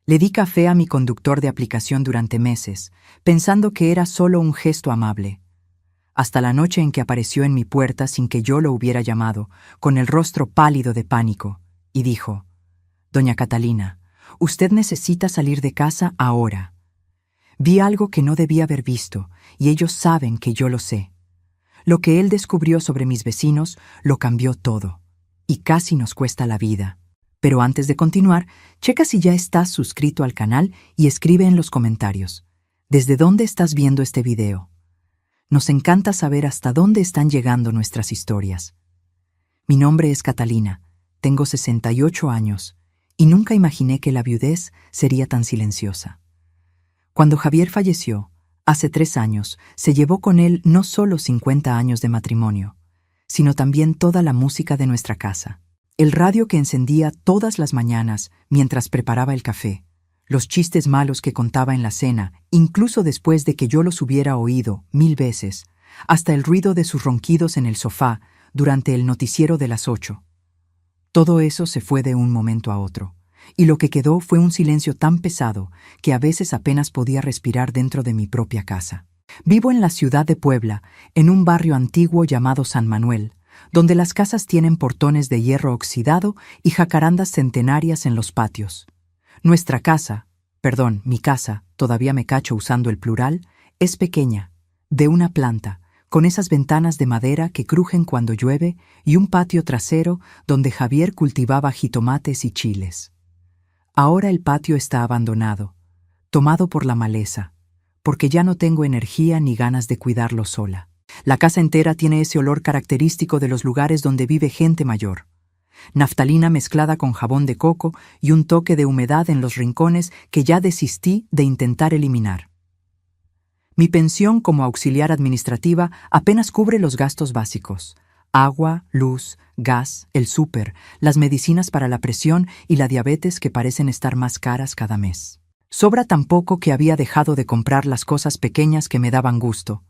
Le di café a mi conductor de aplicación durante meses, pensando que era solo un gesto amable. Hasta la noche en que apareció en mi puerta sin que yo lo hubiera llamado, con el rostro pálido de pánico, y dijo: «Doña Catalina, usted necesita salir de casa ahora. Vi algo que no debía haber visto, y ellos saben que yo lo sé. Lo que él descubrió sobre mis vecinos lo cambió todo, y casi nos cuesta la vida. Pero antes de continuar, checa si ya estás suscrito al canal y escribe en los comentarios ¿desde dónde estás viendo este video? Nos encanta saber hasta dónde están llegando nuestras historias. Mi nombre es Catalina, tengo 68 años, y nunca imaginé que la viudez sería tan silenciosa. Cuando Javier falleció, hace 3 años, se llevó con él no solo 50 años de matrimonio, sino también toda la música de nuestra casa. El radio que encendía todas las mañanas mientras preparaba el café, los chistes malos que contaba en la cena, incluso después de que yo los hubiera oído 1000 veces, hasta el ruido de sus ronquidos en el sofá durante el noticiero de las 8. Todo eso se fue de un momento a otro, y lo que quedó fue un silencio tan pesado que a veces apenas podía respirar dentro de mi propia casa. Vivo en la ciudad de Puebla, en un barrio antiguo llamado San Manuel, donde las casas tienen portones de hierro oxidado y jacarandas centenarias en los patios. Mi casa, todavía me cacho usando el plural, es pequeña, de una planta, con esas ventanas de madera que crujen cuando llueve y un patio trasero donde Javier cultivaba jitomates y chiles. Ahora el patio está abandonado, tomado por la maleza, porque ya no tengo energía ni ganas de cuidarlo sola. La casa entera tiene ese olor característico de los lugares donde vive gente mayor. Naftalina mezclada con jabón de coco y un toque de humedad en los rincones que ya desistí de intentar eliminar. Mi pensión como auxiliar administrativa apenas cubre los gastos básicos: agua, luz, gas, el súper, las medicinas para la presión y la diabetes que parecen estar más caras cada mes. Sobra tan poco que había dejado de comprar las cosas pequeñas que me daban gusto: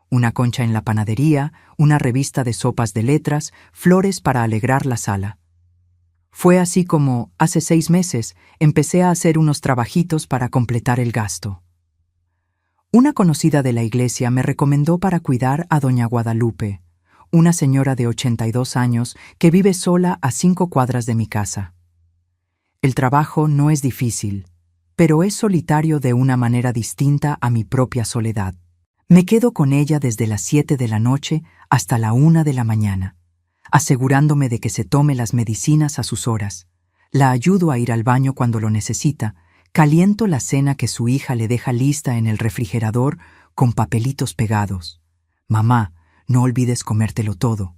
una concha en la panadería, una revista de sopas de letras, flores para alegrar la sala. Fue así como, hace 6 meses, empecé a hacer unos trabajitos para completar el gasto. Una conocida de la iglesia me recomendó para cuidar a doña Guadalupe, una señora de 82 años que vive sola a 5 cuadras de mi casa. El trabajo no es difícil, pero es solitario de una manera distinta a mi propia soledad. Me quedo con ella desde las 7 de la noche hasta la 1 de la mañana, asegurándome de que se tome las medicinas a sus horas. La ayudo a ir al baño cuando lo necesita, caliento la cena que su hija le deja lista en el refrigerador con papelitos pegados: «Mamá, no olvides comértelo todo».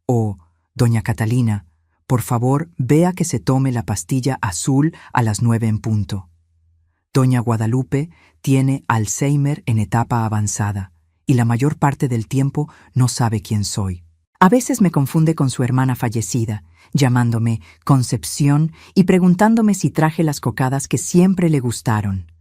O «Doña Catalina, por favor, vea que se tome la pastilla azul a las 9 en punto». Doña Guadalupe tiene Alzheimer en etapa avanzada y la mayor parte del tiempo no sabe quién soy. A veces me confunde con su hermana fallecida, llamándome Concepción y preguntándome si traje las cocadas que siempre le gustaron.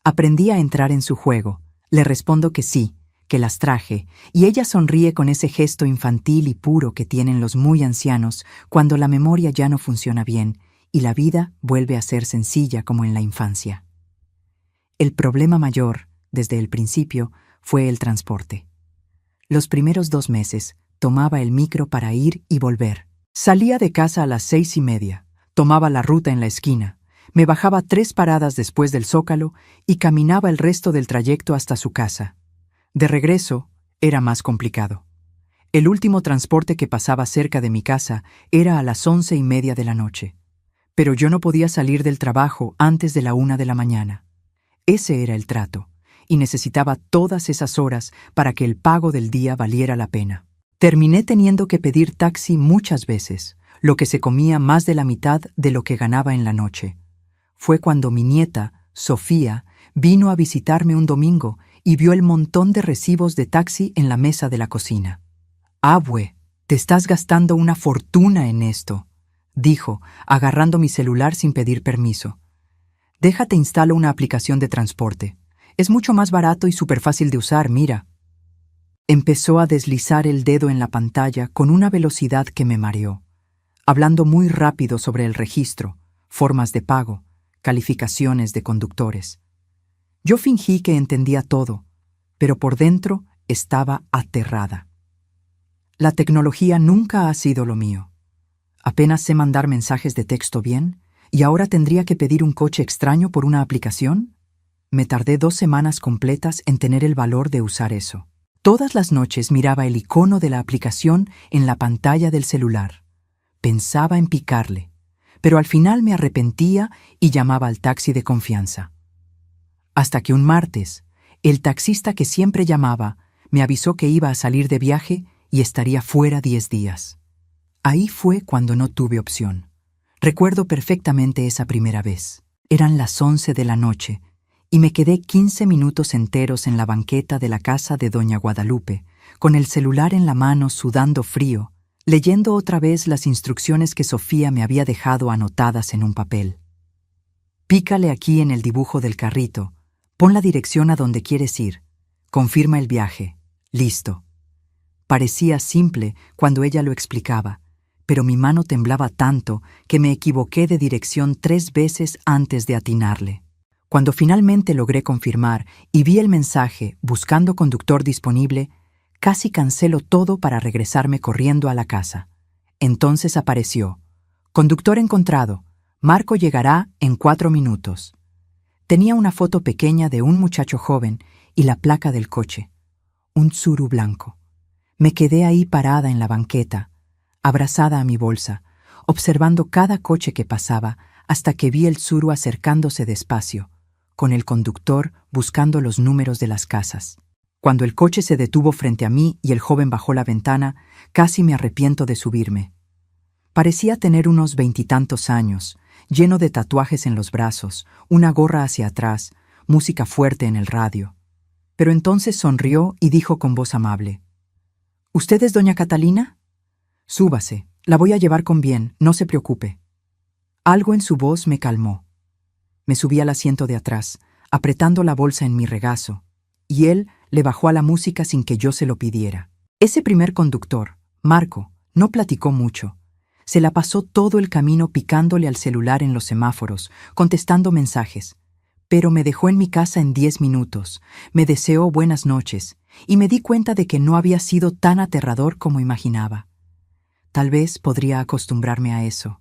Aprendí a entrar en su juego. Le respondo que sí, que las traje, y ella sonríe con ese gesto infantil y puro que tienen los muy ancianos cuando la memoria ya no funciona bien y la vida vuelve a ser sencilla como en la infancia. El problema mayor, desde el principio, fue el transporte. Los primeros 2 meses tomaba el micro para ir y volver. Salía de casa a las 6:30, tomaba la ruta en la esquina, me bajaba 3 paradas después del Zócalo y caminaba el resto del trayecto hasta su casa. De regreso, era más complicado. El último transporte que pasaba cerca de mi casa era a las 11:30 de la noche, pero yo no podía salir del trabajo antes de la 1 de la mañana. Ese era el trato, y necesitaba todas esas horas para que el pago del día valiera la pena. Terminé teniendo que pedir taxi muchas veces, lo que se comía más de la mitad de lo que ganaba en la noche. Fue cuando mi nieta, Sofía, vino a visitarme un domingo y vio el montón de recibos de taxi en la mesa de la cocina. «Abue, te estás gastando una fortuna en esto», dijo, agarrando mi celular sin pedir permiso. «Déjate instalo una aplicación de transporte. Es mucho más barato y súper fácil de usar, mira». Empezó a deslizar el dedo en la pantalla con una velocidad que me mareó, hablando muy rápido sobre el registro, formas de pago, calificaciones de conductores. Yo fingí que entendía todo, pero por dentro estaba aterrada. La tecnología nunca ha sido lo mío. Apenas sé mandar mensajes de texto bien, y ahora tendría que pedir un coche extraño por una aplicación. Me tardé 2 semanas completas en tener el valor de usar eso. Todas las noches miraba el icono de la aplicación en la pantalla del celular. Pensaba en picarle, pero al final me arrepentía y llamaba al taxi de confianza. Hasta que un martes, el taxista que siempre llamaba me avisó que iba a salir de viaje y estaría fuera 10 días. Ahí fue cuando no tuve opción. Recuerdo perfectamente esa primera vez. Eran las 11 de la noche y me quedé 15 minutos enteros en la banqueta de la casa de doña Guadalupe, con el celular en la mano sudando frío, leyendo otra vez las instrucciones que Sofía me había dejado anotadas en un papel. Pícale aquí en el dibujo del carrito, pon la dirección a donde quieres ir, confirma el viaje, listo. Parecía simple cuando ella lo explicaba, pero mi mano temblaba tanto que me equivoqué de dirección 3 veces antes de atinarle. Cuando finalmente logré confirmar y vi el mensaje buscando conductor disponible, casi cancelo todo para regresarme corriendo a la casa. Entonces apareció: conductor encontrado, Marco llegará en 4 minutos. Tenía una foto pequeña de un muchacho joven y la placa del coche, un Tsuru blanco. Me quedé ahí parada en la banqueta, abrazada a mi bolsa, observando cada coche que pasaba hasta que vi el Tsuru acercándose despacio, con el conductor buscando los números de las casas. Cuando el coche se detuvo frente a mí y el joven bajó la ventana, casi me arrepiento de subirme. Parecía tener unos 20 y tantos años, lleno de tatuajes en los brazos, una gorra hacia atrás, música fuerte en el radio. Pero entonces sonrió y dijo con voz amable: ¿Usted es doña Catalina? Súbase, la voy a llevar con bien, no se preocupe. Algo en su voz me calmó. Me subí al asiento de atrás, apretando la bolsa en mi regazo, y él le bajó a la música sin que yo se lo pidiera. Ese primer conductor, Marco, no platicó mucho. Se la pasó todo el camino picándole al celular en los semáforos, contestando mensajes. Pero me dejó en mi casa en 10 minutos, me deseó buenas noches, y me di cuenta de que no había sido tan aterrador como imaginaba. Tal vez podría acostumbrarme a eso.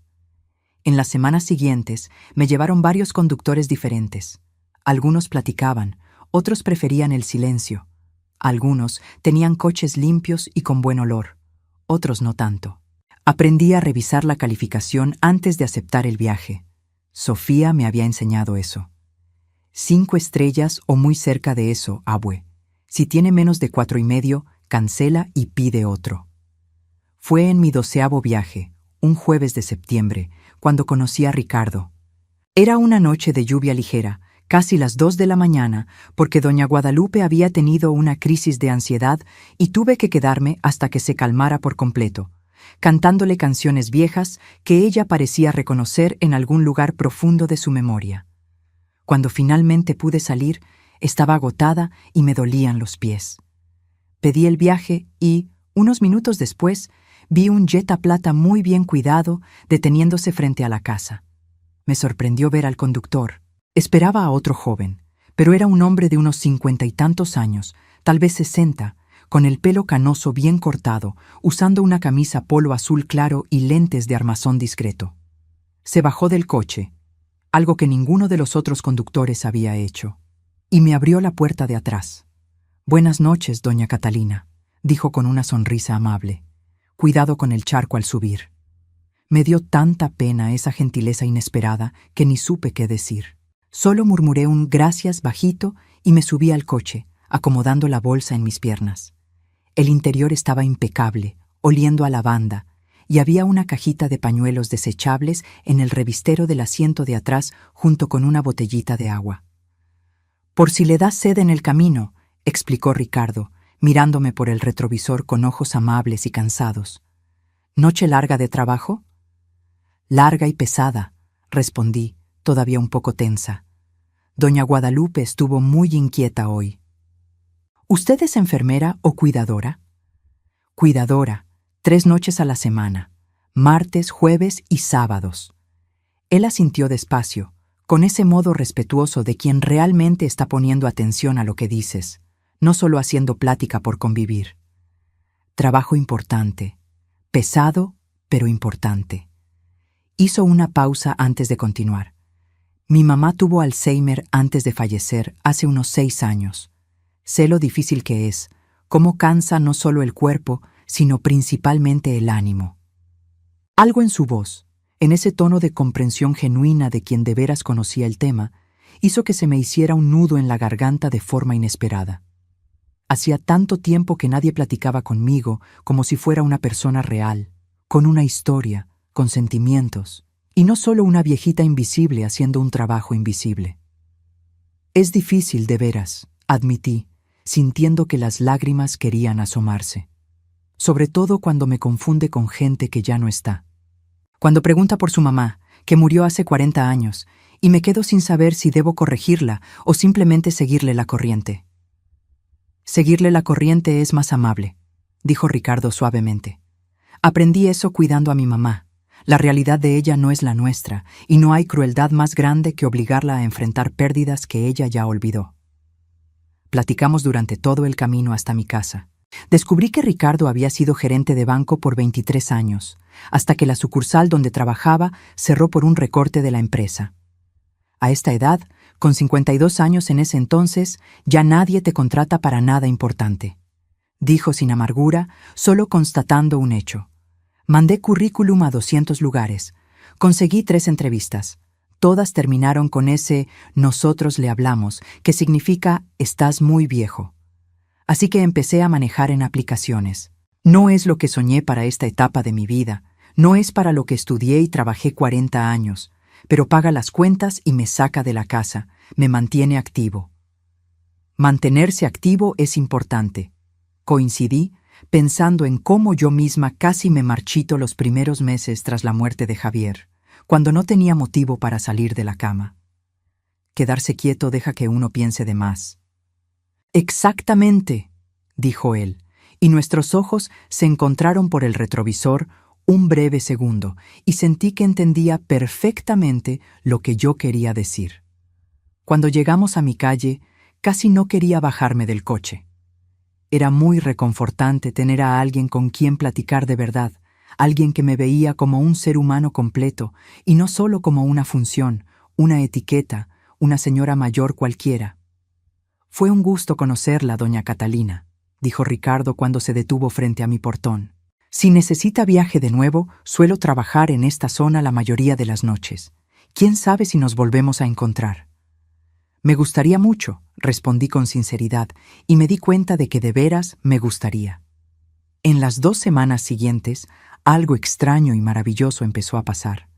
En las semanas siguientes me llevaron varios conductores diferentes. Algunos platicaban, otros preferían el silencio. Algunos tenían coches limpios y con buen olor, otros no tanto. Aprendí a revisar la calificación antes de aceptar el viaje. Sofía me había enseñado eso. 5 estrellas o muy cerca de eso, abue. Si tiene menos de 4,5, cancela y pide otro. Fue en mi 12º viaje, un jueves de septiembre, cuando conocí a Ricardo. Era una noche de lluvia ligera, casi las 2 de la mañana, porque doña Guadalupe había tenido una crisis de ansiedad y tuve que quedarme hasta que se calmara por completo, cantándole canciones viejas que ella parecía reconocer en algún lugar profundo de su memoria. Cuando finalmente pude salir, estaba agotada y me dolían los pies. Pedí el viaje y, unos minutos después, vi un Jetta plata muy bien cuidado deteniéndose frente a la casa. Me sorprendió ver al conductor. Esperaba a otro joven, pero era un hombre de unos 50 y tantos años, tal vez 60, con el pelo canoso bien cortado, usando una camisa polo azul claro y lentes de armazón discreto. Se bajó del coche, algo que ninguno de los otros conductores había hecho, y me abrió la puerta de atrás. «Buenas noches, doña Catalina», dijo con una sonrisa amable. «Cuidado con el charco al subir». Me dio tanta pena esa gentileza inesperada que ni supe qué decir. Solo murmuré un gracias bajito y me subí al coche, acomodando la bolsa en mis piernas. El interior estaba impecable, oliendo a lavanda, y había una cajita de pañuelos desechables en el revistero del asiento de atrás junto con una botellita de agua. «Por si le da sed en el camino», explicó Ricardo, mirándome por el retrovisor con ojos amables y cansados. «¿Noche larga de trabajo?» «Larga y pesada», respondí, todavía un poco tensa. Doña Guadalupe estuvo muy inquieta hoy. «¿Usted es enfermera o cuidadora?» «Cuidadora, 3 noches a la semana, martes, jueves y sábados». Él asintió despacio, con ese modo respetuoso de quien realmente está poniendo atención a lo que dices, no solo haciendo plática por convivir. Trabajo importante, pesado, pero importante. Hizo una pausa antes de continuar. Mi mamá tuvo Alzheimer antes de fallecer hace unos 6 años. Sé lo difícil que es, cómo cansa no solo el cuerpo, sino principalmente el ánimo. Algo en su voz, en ese tono de comprensión genuina de quien de veras conocía el tema, hizo que se me hiciera un nudo en la garganta de forma inesperada. Hacía tanto tiempo que nadie platicaba conmigo como si fuera una persona real, con una historia, con sentimientos, y no solo una viejita invisible haciendo un trabajo invisible. Es difícil de veras, admití, sintiendo que las lágrimas querían asomarse. Sobre todo cuando me confunde con gente que ya no está. Cuando pregunta por su mamá, que murió hace 40 años, y me quedo sin saber si debo corregirla o simplemente seguirle la corriente. Seguirle la corriente es más amable, dijo Ricardo suavemente. Aprendí eso cuidando a mi mamá. La realidad de ella no es la nuestra, y no hay crueldad más grande que obligarla a enfrentar pérdidas que ella ya olvidó. Platicamos durante todo el camino hasta mi casa. Descubrí que Ricardo había sido gerente de banco por 23 años, hasta que la sucursal donde trabajaba cerró por un recorte de la empresa. A esta edad, con 52 años en ese entonces, ya nadie te contrata para nada importante. Dijo sin amargura, solo constatando un hecho. Mandé currículum a 200 lugares. Conseguí 3 entrevistas. Todas terminaron con ese «nosotros le hablamos», que significa «estás muy viejo». Así que empecé a manejar en aplicaciones. No es lo que soñé para esta etapa de mi vida, no es para lo que estudié y trabajé 40 años, pero paga las cuentas y me saca de la casa, me mantiene activo. Mantenerse activo es importante. Coincidí pensando en cómo yo misma casi me marchito los primeros meses tras la muerte de Javier, cuando no tenía motivo para salir de la cama. Quedarse quieto deja que uno piense de más. «Exactamente», dijo él, y nuestros ojos se encontraron por el retrovisor un breve segundo, y sentí que entendía perfectamente lo que yo quería decir. Cuando llegamos a mi calle, casi no quería bajarme del coche. Era muy reconfortante tener a alguien con quien platicar de verdad, alguien que me veía como un ser humano completo, y no solo como una función, una etiqueta, una señora mayor cualquiera. «Fue un gusto conocerla, doña Catalina», dijo Ricardo cuando se detuvo frente a mi portón. «Si necesita viaje de nuevo, suelo trabajar en esta zona la mayoría de las noches. ¿Quién sabe si nos volvemos a encontrar?» «Me gustaría mucho», respondí con sinceridad, y me di cuenta de que de veras me gustaría. En las 2 semanas siguientes, algo extraño y maravilloso empezó a pasar.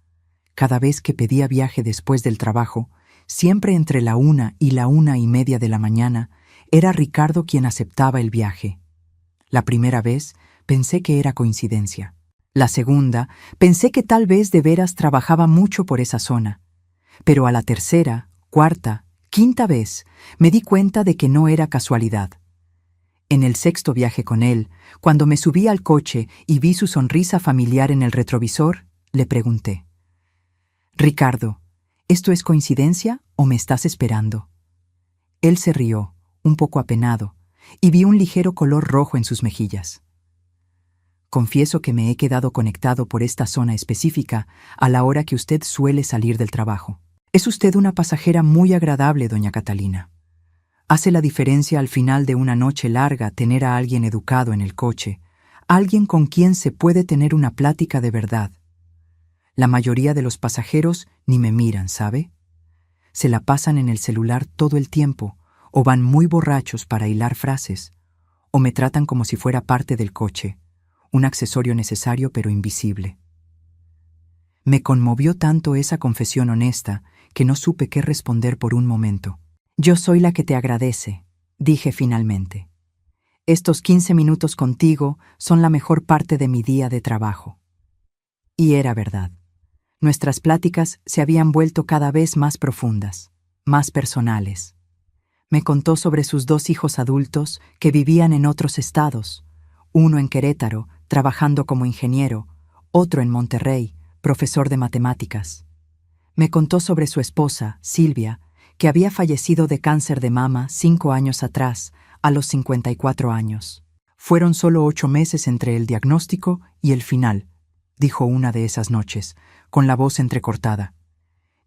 Cada vez que pedía viaje después del trabajo, siempre entre la 1 y la 1:30 de la mañana, era Ricardo quien aceptaba el viaje. La primera vez pensé que era coincidencia. La segunda, pensé que tal vez de veras trabajaba mucho por esa zona. Pero a la tercera, cuarta, quinta vez, me di cuenta de que no era casualidad. En el 6º viaje con él, cuando me subí al coche y vi su sonrisa familiar en el retrovisor, le pregunté: «Ricardo, ¿esto es coincidencia o me estás esperando?» Él se rió, un poco apenado, y vi un ligero color rojo en sus mejillas. «Confieso que me he quedado conectado por esta zona específica a la hora que usted suele salir del trabajo. Es usted una pasajera muy agradable, doña Catalina. Hace la diferencia al final de una noche larga tener a alguien educado en el coche, alguien con quien se puede tener una plática de verdad. La mayoría de los pasajeros ni me miran, ¿sabe? Se la pasan en el celular todo el tiempo, o van muy borrachos para hilar frases, o me tratan como si fuera parte del coche, un accesorio necesario pero invisible». Me conmovió tanto esa confesión honesta que no supe qué responder por un momento. «Yo soy la que te agradece», dije finalmente. «Estos 15 minutos contigo son la mejor parte de mi día de trabajo». Y era verdad. Nuestras pláticas se habían vuelto cada vez más profundas, más personales. Me contó sobre sus 2 hijos adultos que vivían en otros estados, uno en Querétaro, trabajando como ingeniero, otro en Monterrey, profesor de matemáticas. Me contó sobre su esposa, Silvia, que había fallecido de cáncer de mama 5 años atrás, a los 54 años. Fueron solo 8 meses entre el diagnóstico y el final, dijo una de esas noches, con la voz entrecortada.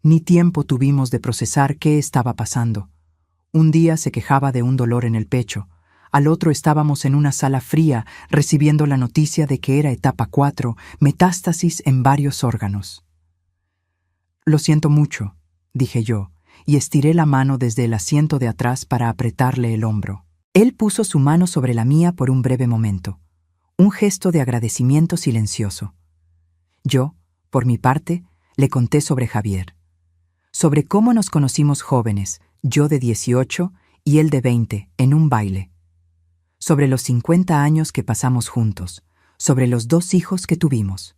Ni tiempo tuvimos de procesar qué estaba pasando. Un día se quejaba de un dolor en el pecho, al otro estábamos en una sala fría recibiendo la noticia de que era etapa 4, metástasis en varios órganos. Lo siento mucho, dije yo, y estiré la mano desde el asiento de atrás para apretarle el hombro. Él puso su mano sobre la mía por un breve momento, un gesto de agradecimiento silencioso. Yo, por mi parte, le conté sobre Javier, sobre cómo nos conocimos jóvenes, yo de 18 y él de 20, en un baile, sobre los 50 años que pasamos juntos, sobre los 2 hijos que tuvimos.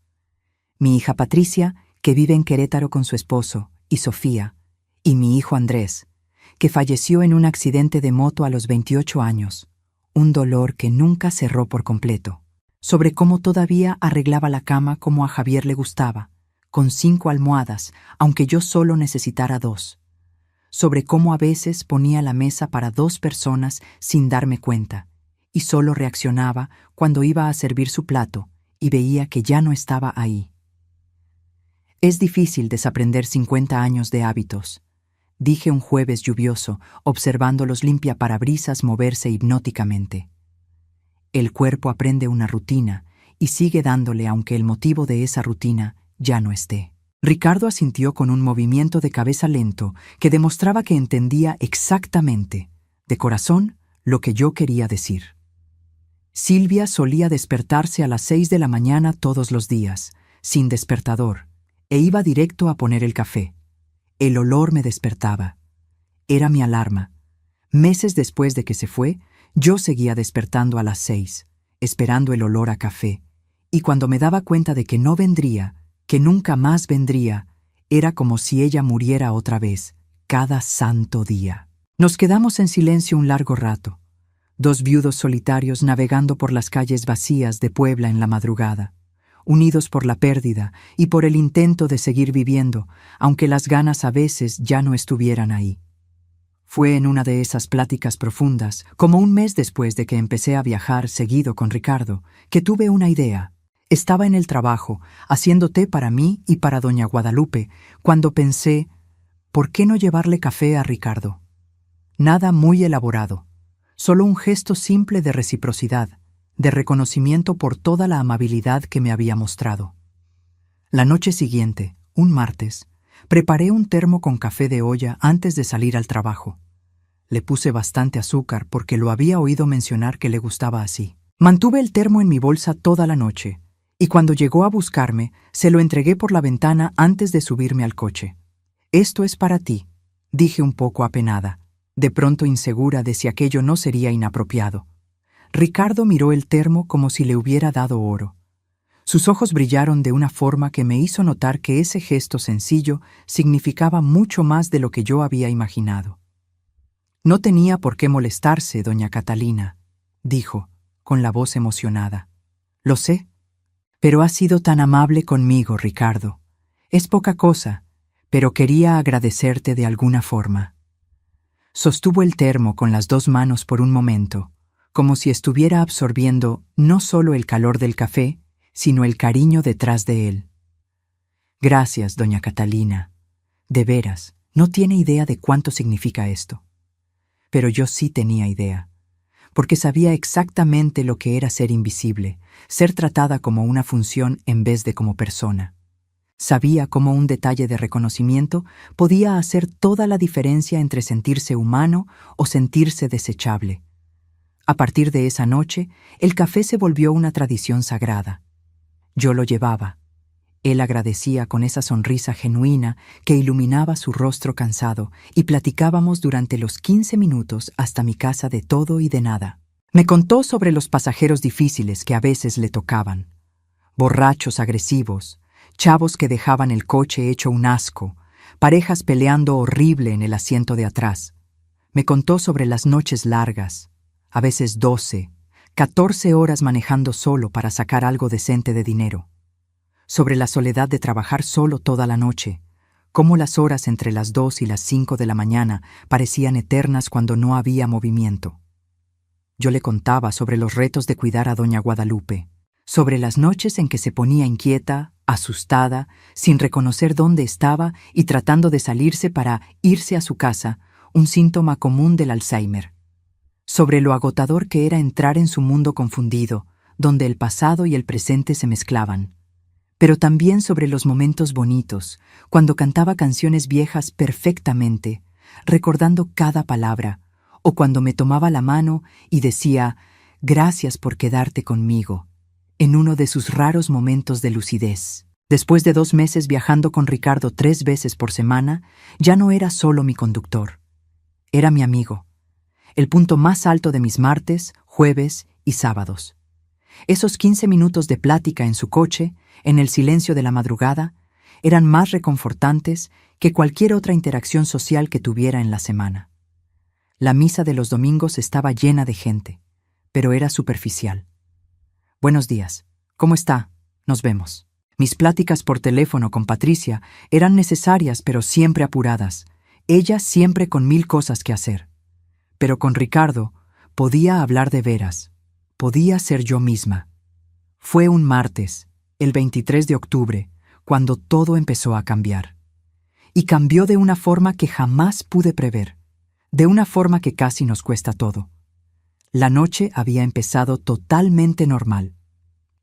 Mi hija Patricia, que vive en Querétaro con su esposo, y Sofía, y mi hijo Andrés, que falleció en un accidente de moto a los 28 años, un dolor que nunca cerró por completo, sobre cómo todavía arreglaba la cama como a Javier le gustaba, con 5 almohadas, aunque yo solo necesitara 2, sobre cómo a veces ponía la mesa para 2 personas sin darme cuenta, y solo reaccionaba cuando iba a servir su plato y veía que ya no estaba ahí. Es difícil desaprender 50 años de hábitos, dije un jueves lluvioso, observando los limpiaparabrisas moverse hipnóticamente. El cuerpo aprende una rutina y sigue dándole aunque el motivo de esa rutina ya no esté. Ricardo asintió con un movimiento de cabeza lento que demostraba que entendía exactamente, de corazón, lo que yo quería decir. Silvia solía despertarse a las 6 de la mañana todos los días, sin despertador, e iba directo a poner el café. El olor me despertaba. Era mi alarma. Meses después de que se fue, yo seguía despertando a las 6, esperando el olor a café, y cuando me daba cuenta de que no vendría, que nunca más vendría, era como si ella muriera otra vez, cada santo día. Nos quedamos en silencio un largo rato, 2 viudos solitarios navegando por las calles vacías de Puebla en la madrugada, unidos por la pérdida y por el intento de seguir viviendo, aunque las ganas a veces ya no estuvieran ahí. Fue en una de esas pláticas profundas, como un mes después de que empecé a viajar seguido con Ricardo, que tuve una idea. Estaba en el trabajo, haciendo té para mí y para doña Guadalupe, cuando pensé, ¿por qué no llevarle café a Ricardo? Nada muy elaborado, solo un gesto simple de reciprocidad, de reconocimiento por toda la amabilidad que me había mostrado. La noche siguiente, un martes, preparé un termo con café de olla antes de salir al trabajo. Le puse bastante azúcar porque lo había oído mencionar que le gustaba así. Mantuve el termo en mi bolsa toda la noche, y cuando llegó a buscarme, se lo entregué por la ventana antes de subirme al coche. «Esto es para ti», dije un poco apenada, de pronto insegura de si aquello no sería inapropiado. Ricardo miró el termo como si le hubiera dado oro. Sus ojos brillaron de una forma que me hizo notar que ese gesto sencillo significaba mucho más de lo que yo había imaginado. «No tenía por qué molestarse, doña Catalina», dijo, con la voz emocionada. «Lo sé, pero has sido tan amable conmigo, Ricardo. Es poca cosa, pero quería agradecerte de alguna forma». Sostuvo el termo con las 2 manos por un momento, como si estuviera absorbiendo no solo el calor del café, sino el cariño detrás de él. «Gracias, doña Catalina. De veras, no tiene idea de cuánto significa esto». Pero yo sí tenía idea, porque sabía exactamente lo que era ser invisible, ser tratada como una función en vez de como persona. Sabía cómo un detalle de reconocimiento podía hacer toda la diferencia entre sentirse humano o sentirse desechable. A partir de esa noche, el café se volvió una tradición sagrada. Yo lo llevaba. Él agradecía con esa sonrisa genuina que iluminaba su rostro cansado y platicábamos durante los 15 minutos hasta mi casa de todo y de nada. Me contó sobre los pasajeros difíciles que a veces le tocaban. Borrachos agresivos, chavos que dejaban el coche hecho un asco, parejas peleando horrible en el asiento de atrás. Me contó sobre las noches largas, a veces 12, 14 horas manejando solo para sacar algo decente de dinero. Sobre la soledad de trabajar solo toda la noche, cómo las horas entre las 2 y las 5 de la mañana parecían eternas cuando no había movimiento. Yo le contaba sobre los retos de cuidar a doña Guadalupe, sobre las noches en que se ponía inquieta, asustada, sin reconocer dónde estaba y tratando de salirse para irse a su casa, un síntoma común del Alzheimer. Sobre lo agotador que era entrar en su mundo confundido, donde el pasado y el presente se mezclaban. Pero también sobre los momentos bonitos, cuando cantaba canciones viejas perfectamente, recordando cada palabra, o cuando me tomaba la mano y decía, «Gracias por quedarte conmigo», en uno de sus raros momentos de lucidez. Después de 2 meses viajando con Ricardo 3 veces por semana, ya no era solo mi conductor. Era mi amigo, el punto más alto de mis martes, jueves y sábados. Esos 15 minutos de plática en su coche, en el silencio de la madrugada, eran más reconfortantes que cualquier otra interacción social que tuviera en la semana. La misa de los domingos estaba llena de gente, pero era superficial. «Buenos días. ¿Cómo está? Nos vemos». Mis pláticas por teléfono con Patricia eran necesarias pero siempre apuradas, ella siempre con 1000 cosas que hacer. Pero con Ricardo podía hablar de veras, podía ser yo misma. Fue un martes, el 23 de octubre, cuando todo empezó a cambiar. Y cambió de una forma que jamás pude prever, de una forma que casi nos cuesta todo. La noche había empezado totalmente normal.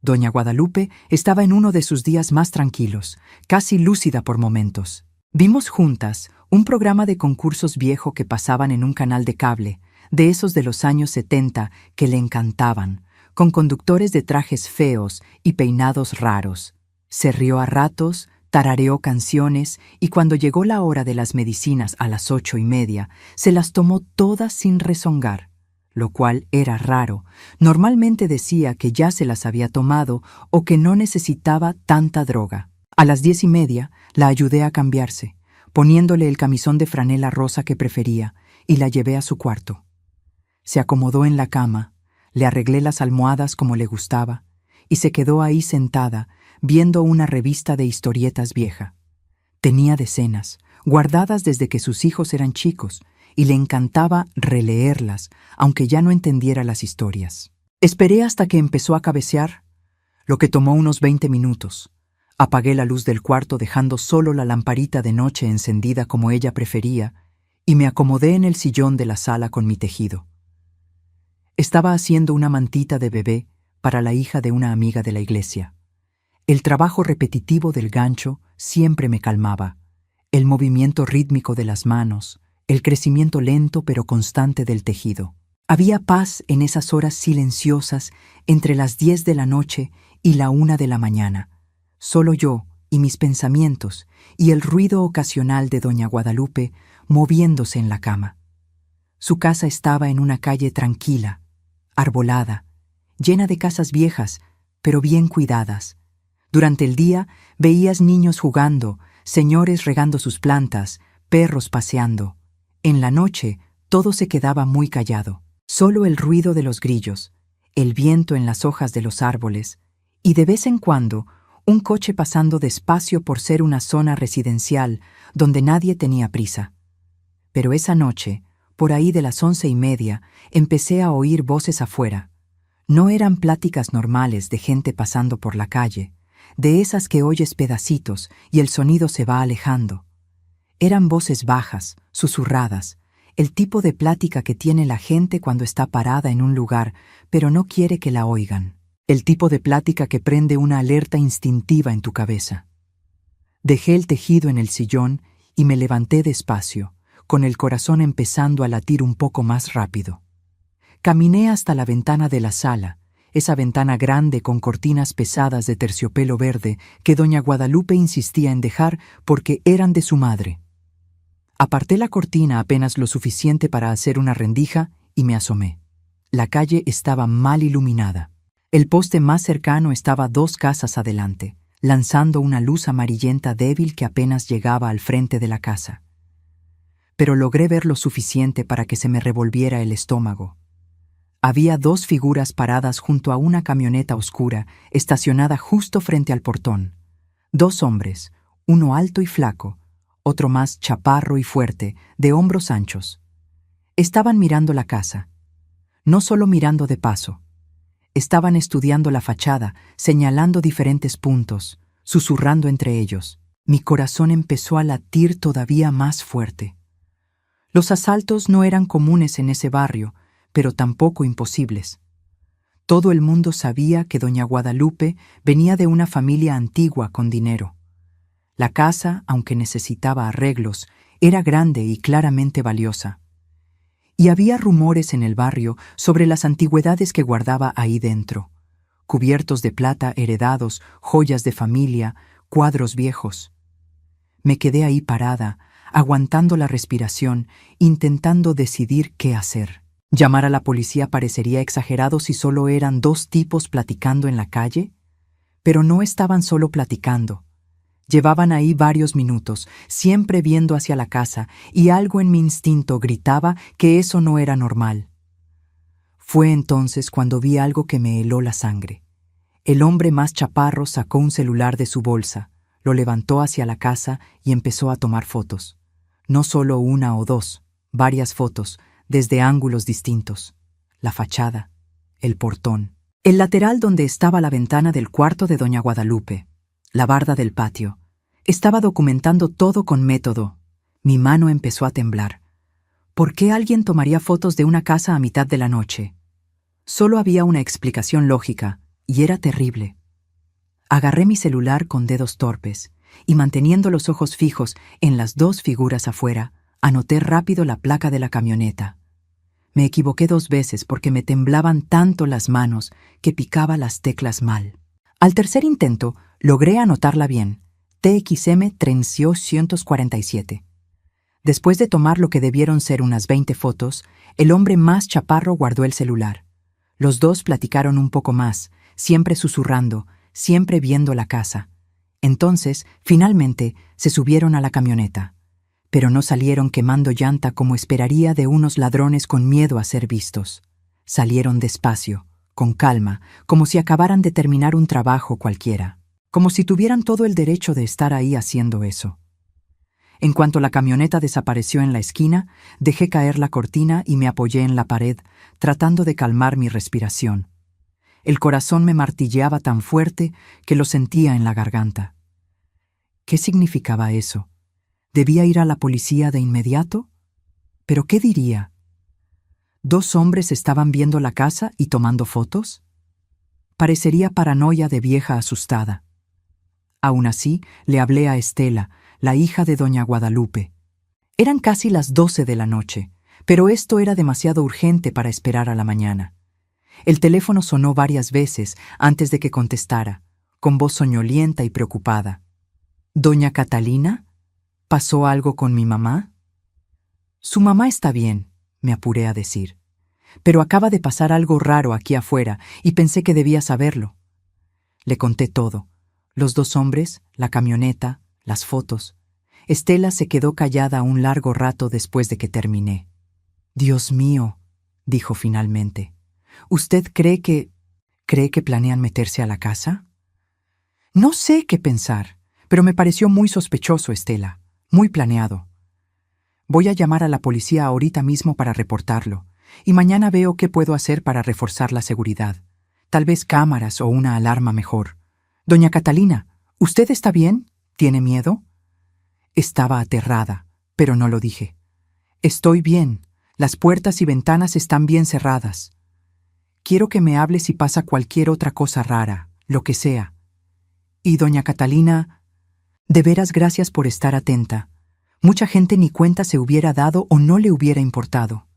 Doña Guadalupe estaba en uno de sus días más tranquilos, casi lúcida por momentos. Vimos juntas un programa de concursos viejo que pasaban en un canal de cable, de esos de los años 70 que le encantaban, con conductores de trajes feos y peinados raros. Se rió a ratos, tarareó canciones y cuando llegó la hora de las medicinas a las 8:30, se las tomó todas sin rezongar, lo cual era raro. Normalmente decía que ya se las había tomado o que no necesitaba tanta droga. A las 10:30 la ayudé a cambiarse, poniéndole el camisón de franela rosa que prefería, y la llevé a su cuarto. Se acomodó en la cama, le arreglé las almohadas como le gustaba, y se quedó ahí sentada, viendo una revista de historietas vieja. Tenía decenas, guardadas desde que sus hijos eran chicos, y le encantaba releerlas, aunque ya no entendiera las historias. Esperé hasta que empezó a cabecear, lo que tomó unos 20 minutos. Apagué la luz del cuarto dejando solo la lamparita de noche encendida como ella prefería, y me acomodé en el sillón de la sala con mi tejido. Estaba haciendo una mantita de bebé para la hija de una amiga de la iglesia. El trabajo repetitivo del gancho siempre me calmaba, el movimiento rítmico de las manos, el crecimiento lento pero constante del tejido. Había paz en esas horas silenciosas entre las 10 de la noche y la 1 de la mañana. Solo yo y mis pensamientos y el ruido ocasional de doña Guadalupe moviéndose en la cama. Su casa estaba en una calle tranquila, arbolada, llena de casas viejas, pero bien cuidadas. Durante el día veías niños jugando, señores regando sus plantas, perros paseando. En la noche todo se quedaba muy callado, solo el ruido de los grillos, el viento en las hojas de los árboles, y de vez en cuando un coche pasando despacio por ser una zona residencial donde nadie tenía prisa. Pero esa noche, por ahí de las 11:30, empecé a oír voces afuera. No eran pláticas normales de gente pasando por la calle, de esas que oyes pedacitos y el sonido se va alejando. Eran voces bajas, susurradas, el tipo de plática que tiene la gente cuando está parada en un lugar, pero no quiere que la oigan. El tipo de plática que prende una alerta instintiva en tu cabeza. Dejé el tejido en el sillón y me levanté despacio, con el corazón empezando a latir un poco más rápido. Caminé hasta la ventana de la sala, esa ventana grande con cortinas pesadas de terciopelo verde que doña Guadalupe insistía en dejar porque eran de su madre. Aparté la cortina apenas lo suficiente para hacer una rendija y me asomé. La calle estaba mal iluminada. El poste más cercano estaba 2 casas adelante, lanzando una luz amarillenta débil que apenas llegaba al frente de la casa. Pero logré ver lo suficiente para que se me revolviera el estómago. Había 2 figuras paradas junto a una camioneta oscura, estacionada justo frente al portón. 2 hombres, uno alto y flaco, otro más chaparro y fuerte, de hombros anchos. Estaban mirando la casa. No solo mirando de paso. Estaban estudiando la fachada, señalando diferentes puntos, susurrando entre ellos. Mi corazón empezó a latir todavía más fuerte. Los asaltos no eran comunes en ese barrio, pero tampoco imposibles. Todo el mundo sabía que doña Guadalupe venía de una familia antigua con dinero. La casa, aunque necesitaba arreglos, era grande y claramente valiosa. Y había rumores en el barrio sobre las antigüedades que guardaba ahí dentro. Cubiertos de plata heredados, joyas de familia, cuadros viejos. Me quedé ahí parada, aguantando la respiración, intentando decidir qué hacer. ¿Llamar a la policía parecería exagerado si solo eran dos tipos platicando en la calle? Pero no estaban solo platicando. Llevaban ahí varios minutos, siempre viendo hacia la casa, y algo en mi instinto gritaba que eso no era normal. Fue entonces cuando vi algo que me heló la sangre. El hombre más chaparro sacó un celular de su bolsa, lo levantó hacia la casa y empezó a tomar fotos. No solo una o dos, varias fotos, desde ángulos distintos. La fachada, el portón, el lateral donde estaba la ventana del cuarto de doña Guadalupe, la barda del patio. Estaba documentando todo con método. Mi mano empezó a temblar. ¿Por qué alguien tomaría fotos de una casa a mitad de la noche? Solo había una explicación lógica, y era terrible. Agarré mi celular con dedos torpes, y manteniendo los ojos fijos en las dos figuras afuera, anoté rápido la placa de la camioneta. Me equivoqué 2 veces porque me temblaban tanto las manos que picaba las teclas mal. Al tercer intento, logré anotarla bien. TXM 347. Después de tomar lo que debieron ser unas 20 fotos, el hombre más chaparro guardó el celular. Los dos platicaron un poco más, siempre susurrando, siempre viendo la casa. Entonces, finalmente, se subieron a la camioneta. Pero no salieron quemando llanta como esperaría de unos ladrones con miedo a ser vistos. Salieron despacio, con calma, como si acabaran de terminar un trabajo cualquiera. Como si tuvieran todo el derecho de estar ahí haciendo eso. En cuanto la camioneta desapareció en la esquina, dejé caer la cortina y me apoyé en la pared, tratando de calmar mi respiración. El corazón me martilleaba tan fuerte que lo sentía en la garganta. ¿Qué significaba eso? ¿Debía ir a la policía de inmediato? ¿Pero qué diría? ¿2 hombres estaban viendo la casa y tomando fotos? Parecería paranoia de vieja asustada. Aún así, le hablé a Estela, la hija de doña Guadalupe. Eran casi las 12 de la noche, pero esto era demasiado urgente para esperar a la mañana. El teléfono sonó varias veces antes de que contestara, con voz soñolienta y preocupada. ¿Doña Catalina? ¿Pasó algo con mi mamá? Su mamá está bien, me apuré a decir. Pero acaba de pasar algo raro aquí afuera y pensé que debía saberlo. Le conté todo. Los 2 hombres, la camioneta, las fotos. Estela se quedó callada un largo rato después de que terminé. «Dios mío», dijo finalmente. «¿Usted cree que planean meterse a la casa?» No sé qué pensar, pero me pareció muy sospechoso, Estela, muy planeado. Voy a llamar a la policía ahorita mismo para reportarlo, y mañana veo qué puedo hacer para reforzar la seguridad. Tal vez cámaras o una alarma mejor. Doña Catalina, ¿usted está bien? ¿Tiene miedo? Estaba aterrada, pero no lo dije. Estoy bien. Las puertas y ventanas están bien cerradas. Quiero que me hable si pasa cualquier otra cosa rara, lo que sea. Y doña Catalina, de veras gracias por estar atenta. Mucha gente ni cuenta se hubiera dado o no le hubiera importado.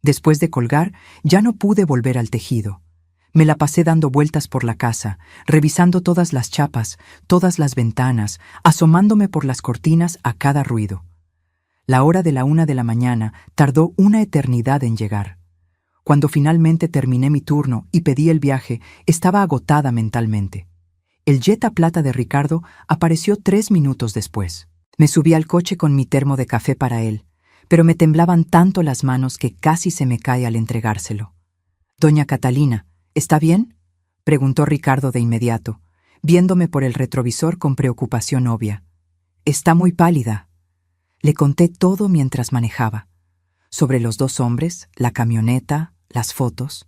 Después de colgar, ya no pude volver al tejido. Me la pasé dando vueltas por la casa, revisando todas las chapas, todas las ventanas, asomándome por las cortinas a cada ruido. La hora de la 1 de la mañana tardó una eternidad en llegar. Cuando finalmente terminé mi turno y pedí el viaje, estaba agotada mentalmente. El Jetta plata de Ricardo apareció 3 minutos después. Me subí al coche con mi termo de café para él, pero me temblaban tanto las manos que casi se me cae al entregárselo. «Doña Catalina, ¿está bien?», preguntó Ricardo de inmediato, viéndome por el retrovisor con preocupación obvia. «Está muy pálida». Le conté todo mientras manejaba. Sobre los dos hombres, la camioneta, las fotos.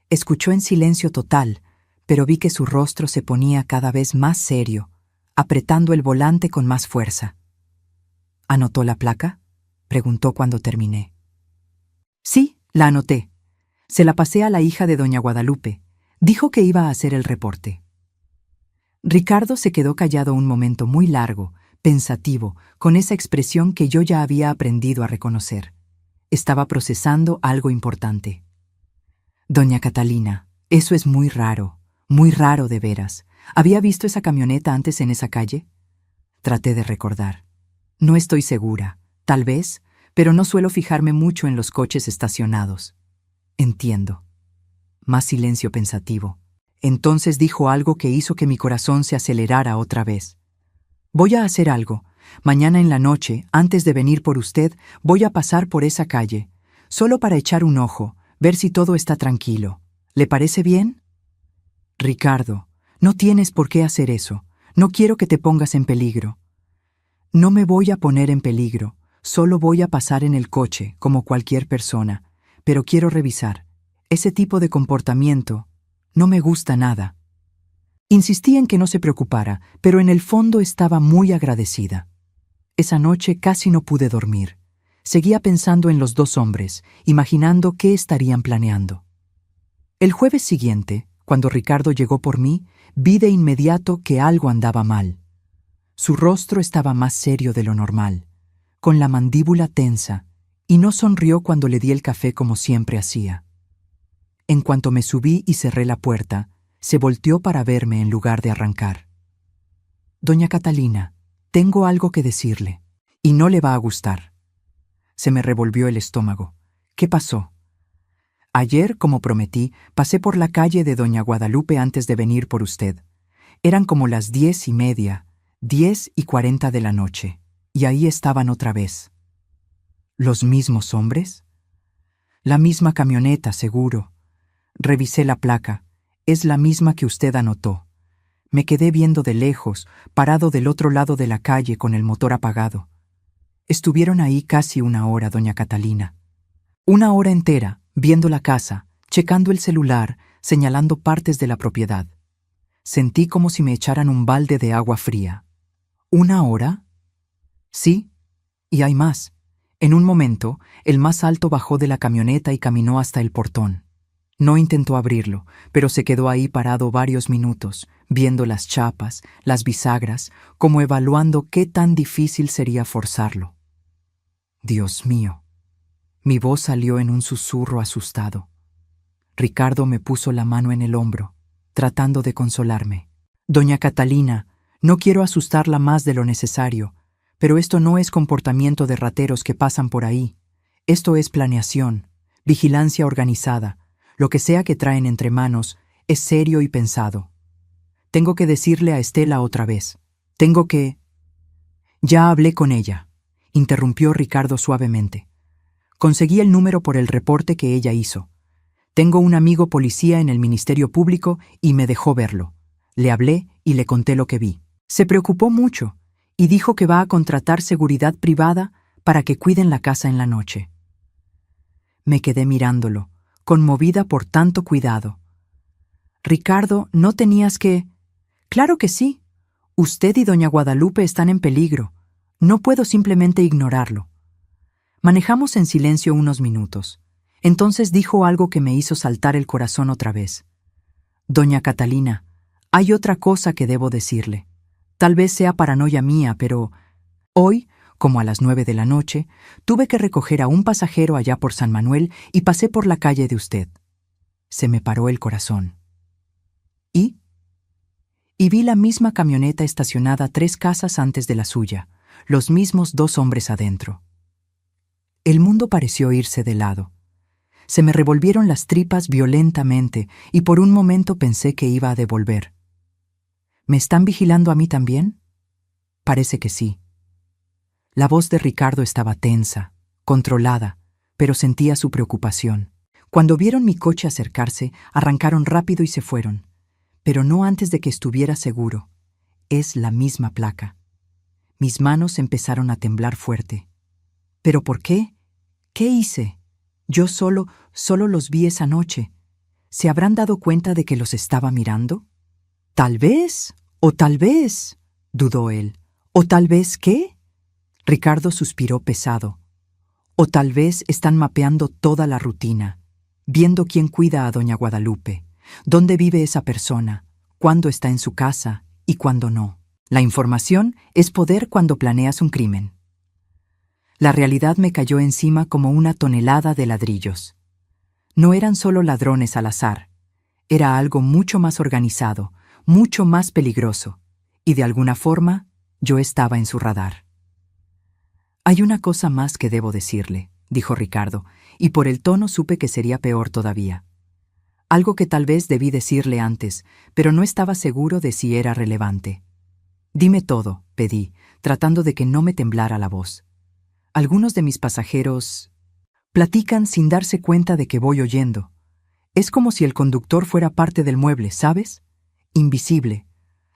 Escuchó en silencio total, pero vi que su rostro se ponía cada vez más serio, apretando el volante con más fuerza. ¿Anotó la placa?, preguntó cuando terminé. Sí, la anoté. Se la pasé a la hija de doña Guadalupe. Dijo que iba a hacer el reporte. Ricardo se quedó callado un momento muy largo, pensativo, con esa expresión que yo ya había aprendido a reconocer. Estaba procesando algo importante. Doña Catalina, eso es muy raro de veras. ¿Había visto esa camioneta antes en esa calle? Traté de recordar. No estoy segura, tal vez, pero no suelo fijarme mucho en los coches estacionados. Entiendo. Más silencio pensativo. Entonces dijo algo que hizo que mi corazón se acelerara otra vez. Voy a hacer algo. Mañana en la noche, antes de venir por usted, voy a pasar por esa calle, solo para echar un ojo, ver si todo está tranquilo. ¿Le parece bien? Ricardo, no tienes por qué hacer eso. No quiero que te pongas en peligro. No me voy a poner en peligro. Solo voy a pasar en el coche, como cualquier persona. Pero quiero revisar. Ese tipo de comportamiento no me gusta nada. Insistí en que no se preocupara, pero en el fondo estaba muy agradecida. Esa noche casi no pude dormir. Seguía pensando en los dos hombres, imaginando qué estarían planeando. El jueves siguiente, cuando Ricardo llegó por mí, vi de inmediato que algo andaba mal. Su rostro estaba más serio de lo normal, con la mandíbula tensa, y no sonrió cuando le di el café como siempre hacía. En cuanto me subí y cerré la puerta, se volteó para verme en lugar de arrancar. Doña Catalina, tengo algo que decirle, y no le va a gustar. Se me revolvió el estómago. ¿Qué pasó? Ayer, como prometí, pasé por la calle de doña Guadalupe antes de venir por usted. Eran como las 10:30, 10:40 de la noche, y ahí estaban otra vez. ¿Los mismos hombres? La misma camioneta, seguro. Revisé la placa. Es la misma que usted anotó. Me quedé viendo de lejos, parado del otro lado de la calle con el motor apagado. Estuvieron ahí casi 1 hora, doña Catalina. 1 hora entera, viendo la casa, checando el celular, señalando partes de la propiedad. Sentí como si me echaran un balde de agua fría. ¿1 hora? Sí, y hay más. En un momento, el más alto bajó de la camioneta y caminó hasta el portón. No intentó abrirlo, pero se quedó ahí parado varios minutos, viendo las chapas, las bisagras, como evaluando qué tan difícil sería forzarlo. Dios mío. Mi voz salió en un susurro asustado. Ricardo me puso la mano en el hombro, tratando de consolarme. Doña Catalina, no quiero asustarla más de lo necesario, pero esto no es comportamiento de rateros que pasan por ahí. Esto es planeación, vigilancia organizada. Lo que sea que traen entre manos es serio y pensado. Tengo que decirle a Estela otra vez. Tengo que... Ya hablé con ella, interrumpió Ricardo suavemente. Conseguí el número por el reporte que ella hizo. Tengo un amigo policía en el Ministerio Público y me dejó verlo. Le hablé y le conté lo que vi. Se preocupó mucho y dijo que va a contratar seguridad privada para que cuiden la casa en la noche. Me quedé mirándolo, conmovida por tanto cuidado. Ricardo, no tenías que... Claro que sí. Usted y doña Guadalupe están en peligro. No puedo simplemente ignorarlo. Manejamos en silencio unos minutos. Entonces dijo algo que me hizo saltar el corazón otra vez. Doña Catalina, hay otra cosa que debo decirle. Tal vez sea paranoia mía, pero... Hoy, como a las 9 de la noche, tuve que recoger a un pasajero allá por San Manuel y pasé por la calle de usted. Se me paró el corazón. ¿Y? Y vi la misma camioneta estacionada 3 casas antes de la suya, los mismos 2 hombres adentro. El mundo pareció irse de lado. Se me revolvieron las tripas violentamente y por un momento pensé que iba a devolver. ¿Me están vigilando a mí también? Parece que sí. La voz de Ricardo estaba tensa, controlada, pero sentía su preocupación. Cuando vieron mi coche acercarse, arrancaron rápido y se fueron, pero no antes de que estuviera seguro. Es la misma placa. Mis manos empezaron a temblar fuerte. ¿Pero por qué? ¿Qué hice? Yo solo los vi esa noche. ¿Se habrán dado cuenta de que los estaba mirando? Tal vez, dudó él. ¿O tal vez qué? Ricardo suspiró pesado. O tal vez están mapeando toda la rutina, viendo quién cuida a doña Guadalupe, dónde vive esa persona, cuándo está en su casa y cuándo no. La información es poder cuando planeas un crimen. La realidad me cayó encima como una tonelada de ladrillos. No eran solo ladrones al azar, era algo mucho más organizado, mucho más peligroso, y de alguna forma yo estaba en su radar. Hay una cosa más que debo decirle, dijo Ricardo, y por el tono supe que sería peor todavía. Algo que tal vez debí decirle antes, pero no estaba seguro de si era relevante. Dime todo, pedí, tratando de que no me temblara la voz. Algunos de mis pasajeros platican sin darse cuenta de que voy oyendo. Es como si el conductor fuera parte del mueble, ¿sabes? Invisible.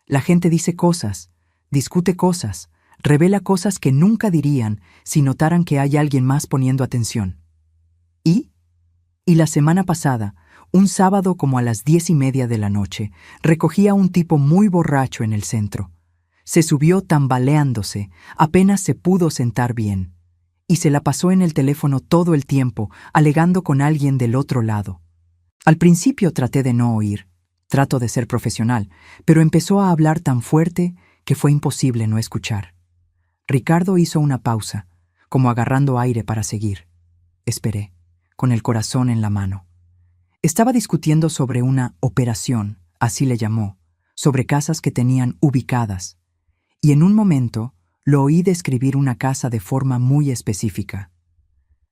La gente dice cosas, discute cosas, revela cosas que nunca dirían si notaran que hay alguien más poniendo atención. ¿Y? Y la semana pasada, un sábado como a las 10:30 de la noche, recogí a un tipo muy borracho en el centro. Se subió tambaleándose, apenas se pudo sentar bien, y se la pasó en el teléfono todo el tiempo, alegando con alguien del otro lado. Al principio traté de no oír, trato de ser profesional, pero empezó a hablar tan fuerte que fue imposible no escuchar. Ricardo hizo una pausa, como agarrando aire para seguir. Esperé, con el corazón en la mano. Estaba discutiendo sobre una operación, así le llamó, sobre casas que tenían ubicadas, y en un momento lo oí describir una casa de forma muy específica.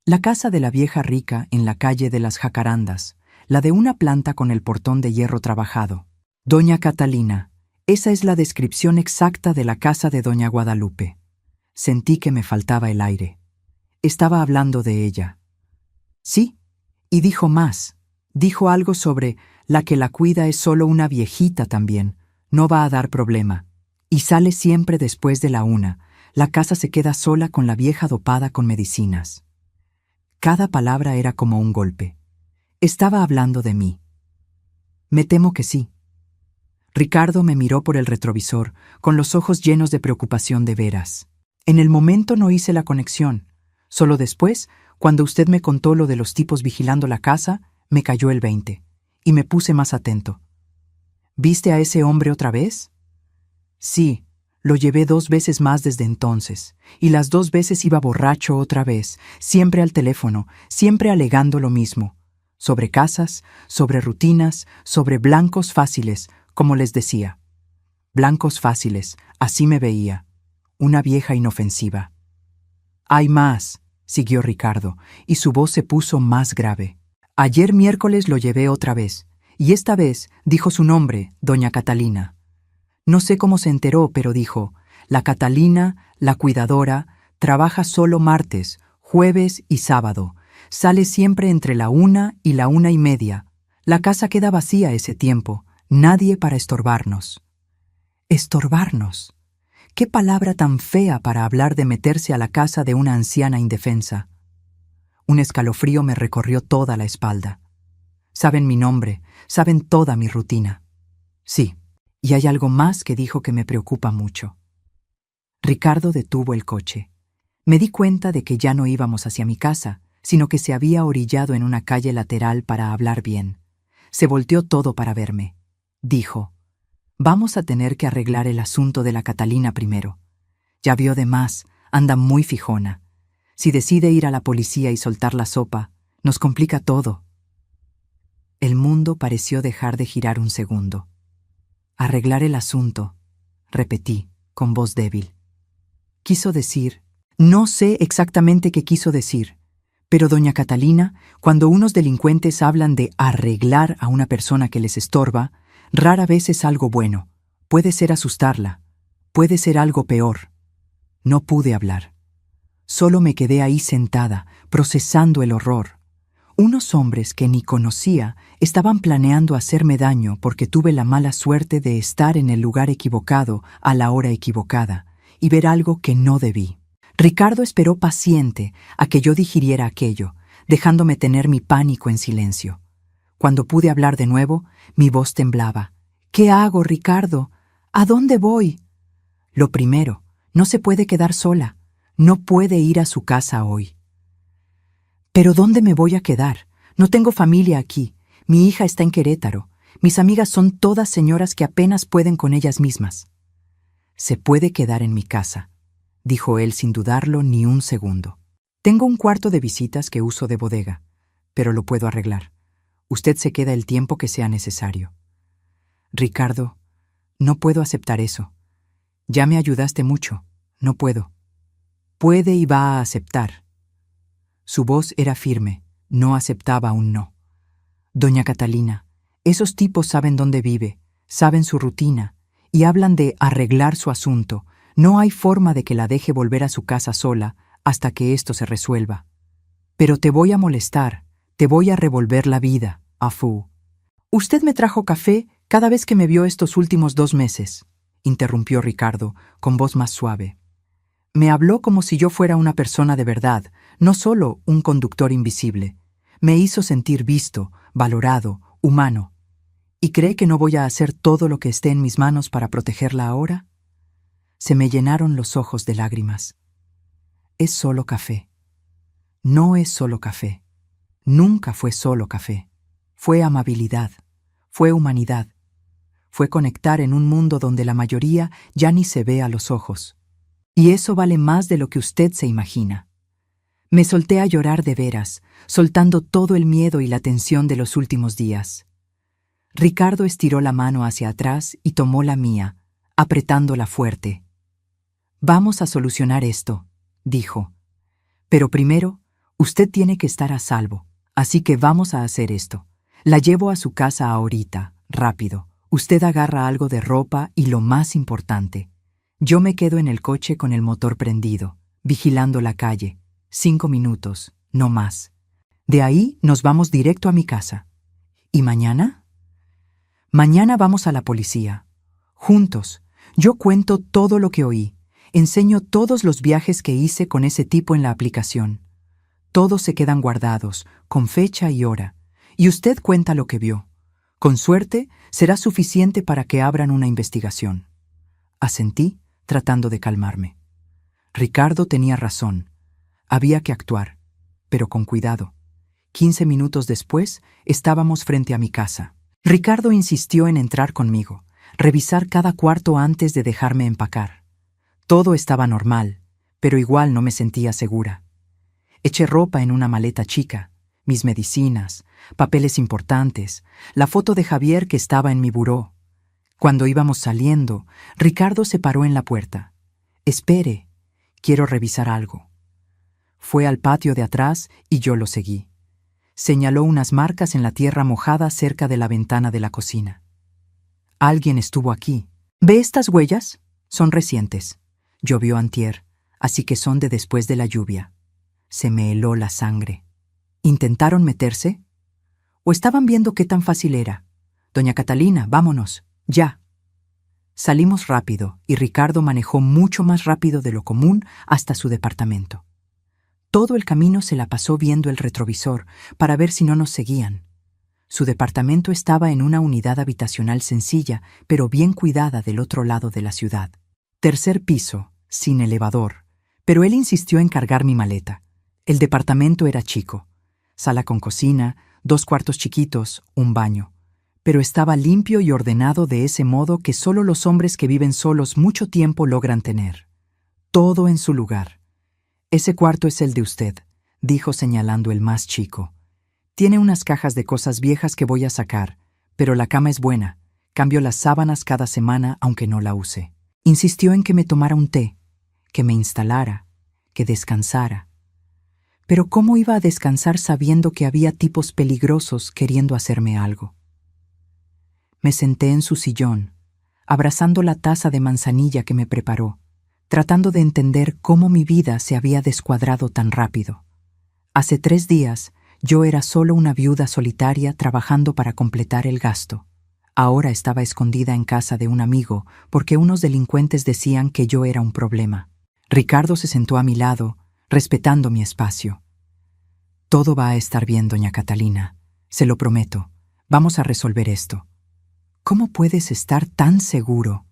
La casa de la vieja rica en la calle de las Jacarandas, la de una planta con el portón de hierro trabajado. Doña Catalina, esa es la descripción exacta de la casa de doña Guadalupe. Sentí que me faltaba el aire. Estaba hablando de ella. Sí, y dijo más. Dijo algo sobre la que la cuida es solo una viejita también. No va a dar problema. Y sale siempre después de la 1. La casa se queda sola con la vieja dopada con medicinas. Cada palabra era como un golpe. Estaba hablando de mí. Me temo que sí. Ricardo me miró por el retrovisor, con los ojos llenos de preocupación de veras. En el momento no hice la conexión. Solo después, cuando usted me contó lo de los tipos vigilando la casa, me cayó el 20, y me puse más atento. ¿Viste a ese hombre otra vez? Sí, lo llevé 2 veces más desde entonces, y las 2 veces iba borracho otra vez, siempre al teléfono, siempre alegando lo mismo. Sobre casas, sobre rutinas, sobre blancos fáciles, como les decía. Blancos fáciles, así me veía. Una vieja inofensiva. Hay más, siguió Ricardo, y su voz se puso más grave. Ayer miércoles lo llevé otra vez, y esta vez dijo su nombre, doña Catalina. No sé cómo se enteró, pero dijo, la Catalina, la cuidadora, trabaja solo martes, jueves y sábado. Sale siempre entre la 1 y la 1:30. La casa queda vacía ese tiempo, nadie para estorbarnos. ¿Estorbarnos? ¿Qué palabra tan fea para hablar de meterse a la casa de una anciana indefensa? Un escalofrío me recorrió toda la espalda. Saben mi nombre, saben toda mi rutina. Sí, y hay algo más que dijo que me preocupa mucho. Ricardo detuvo el coche. Me di cuenta de que ya no íbamos hacia mi casa, sino que se había orillado en una calle lateral para hablar bien. Se volteó todo para verme. Dijo, vamos a tener que arreglar el asunto de la Catalina primero. Ya vio de más, anda muy fijona. Si decide ir a la policía y soltar la sopa, nos complica todo. El mundo pareció dejar de girar un segundo. Arreglar el asunto, repetí, con voz débil. Quiso decir, no sé exactamente qué quiso decir, pero doña Catalina, cuando unos delincuentes hablan de arreglar a una persona que les estorba, rara vez es algo bueno. Puede ser asustarla, puede ser algo peor. No pude hablar. Solo me quedé ahí sentada, procesando el horror. Unos hombres que ni conocía estaban planeando hacerme daño porque tuve la mala suerte de estar en el lugar equivocado a la hora equivocada, y ver algo que no debí. Ricardo esperó paciente a que yo digiriera aquello, dejándome tener mi pánico en silencio. Cuando pude hablar de nuevo, mi voz temblaba. «¿Qué hago, Ricardo? ¿A dónde voy?» Lo primero, no se puede quedar sola. No puede ir a su casa hoy. «¿Pero dónde me voy a quedar? No tengo familia aquí. Mi hija está en Querétaro. Mis amigas son todas señoras que apenas pueden con ellas mismas». «Se puede quedar en mi casa», dijo él sin dudarlo ni un segundo. «Tengo un cuarto de visitas que uso de bodega, pero lo puedo arreglar. Usted se queda el tiempo que sea necesario». «Ricardo, no puedo aceptar eso. Ya me ayudaste mucho. No puedo». «Puede y va a aceptar». Su voz era firme, no aceptaba un no. «Doña Catalina, esos tipos saben dónde vive, saben su rutina, y hablan de arreglar su asunto. No hay forma de que la deje volver a su casa sola hasta que esto se resuelva. Pero te voy a molestar, te voy a revolver la vida, Afu. Usted me trajo café cada vez que me vio estos últimos 2 meses», interrumpió Ricardo, con voz más suave. «Me habló como si yo fuera una persona de verdad, no solo un conductor invisible. Me hizo sentir visto, valorado, humano. ¿Y cree que no voy a hacer todo lo que esté en mis manos para protegerla ahora?» Se me llenaron los ojos de lágrimas. «Es solo café. No es solo café. Nunca fue solo café. Fue amabilidad, fue humanidad, fue conectar en un mundo donde la mayoría ya ni se ve a los ojos. Y eso vale más de lo que usted se imagina». Me solté a llorar de veras, soltando todo el miedo y la tensión de los últimos días. Ricardo estiró la mano hacia atrás y tomó la mía, apretándola fuerte. «Vamos a solucionar esto», dijo. «Pero primero, usted tiene que estar a salvo, así que vamos a hacer esto. La llevo a su casa ahorita, rápido. Usted agarra algo de ropa y lo más importante. Yo me quedo en el coche con el motor prendido, vigilando la calle. 5 minutos, no más. De ahí nos vamos directo a mi casa. ¿Y mañana? Mañana vamos a la policía. Juntos. Yo cuento todo lo que oí. Enseño todos los viajes que hice con ese tipo en la aplicación. Todos se quedan guardados, con fecha y hora. Y usted cuenta lo que vio. Con suerte, será suficiente para que abran una investigación». Asentí, tratando de calmarme. Ricardo tenía razón. Había que actuar, pero con cuidado. 15 minutos después, estábamos frente a mi casa. Ricardo insistió en entrar conmigo, revisar cada cuarto antes de dejarme empacar. Todo estaba normal, pero igual no me sentía segura. Eché ropa en una maleta chica, mis medicinas, papeles importantes, la foto de Javier que estaba en mi buró. Cuando íbamos saliendo, Ricardo se paró en la puerta. «Espere, quiero revisar algo». Fue al patio de atrás y yo lo seguí. Señaló unas marcas en la tierra mojada cerca de la ventana de la cocina. «Alguien estuvo aquí. ¿Ve estas huellas? Son recientes. Llovió antier, así que son de después de la lluvia». Se me heló la sangre. ¿Intentaron meterse? ¿O estaban viendo qué tan fácil era? «Doña Catalina, vámonos, ya». Salimos rápido y Ricardo manejó mucho más rápido de lo común hasta su departamento. Todo el camino se la pasó viendo el retrovisor para ver si no nos seguían. Su departamento estaba en una unidad habitacional sencilla, pero bien cuidada del otro lado de la ciudad. 3er piso, sin elevador, pero él insistió en cargar mi maleta. El departamento era chico. Sala con cocina, 2 cuartos chiquitos, un baño. Pero estaba limpio y ordenado de ese modo que solo los hombres que viven solos mucho tiempo logran tener. Todo en su lugar. «Ese cuarto es el de usted», dijo señalando el más chico. «Tiene unas cajas de cosas viejas que voy a sacar, pero la cama es buena. Cambio las sábanas cada semana aunque no la use». Insistió en que me tomara un té, que me instalara, que descansara. Pero ¿cómo iba a descansar sabiendo que había tipos peligrosos queriendo hacerme algo? Me senté en su sillón, abrazando la taza de manzanilla que me preparó, tratando de entender cómo mi vida se había descuadrado tan rápido. Hace 3 días, yo era solo una viuda solitaria trabajando para completar el gasto. Ahora estaba escondida en casa de un amigo porque unos delincuentes decían que yo era un problema. Ricardo se sentó a mi lado, respetando mi espacio. Todo va a estar bien, doña Catalina. Se lo prometo. Vamos a resolver esto. ¿Cómo puedes estar tan seguro?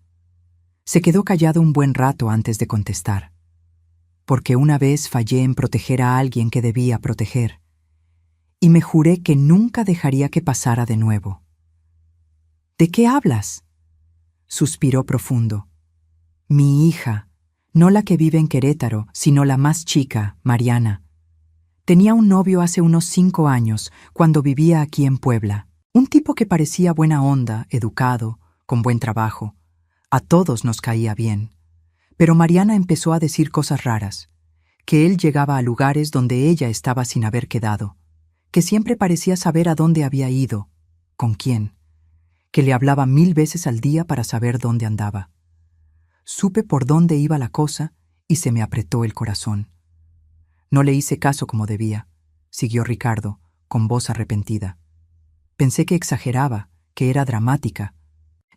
Se quedó callado un buen rato antes de contestar. Porque una vez fallé en proteger a alguien que debía proteger. Y me juré que nunca dejaría que pasara de nuevo. ¿De qué hablas? Suspiró profundo. Mi hija, no la que vive en Querétaro, sino la más chica, Mariana. Tenía un novio hace unos 5 años, cuando vivía aquí en Puebla. Un tipo que parecía buena onda, educado, con buen trabajo. A todos nos caía bien. Pero Mariana empezó a decir cosas raras. Que él llegaba a lugares donde ella estaba sin haber quedado. Que siempre parecía saber a dónde había ido, con quién. Que le hablaba 1000 veces al día para saber dónde andaba. Supe por dónde iba la cosa y se me apretó el corazón. No le hice caso como debía, siguió Ricardo, con voz arrepentida. Pensé que exageraba, que era dramática.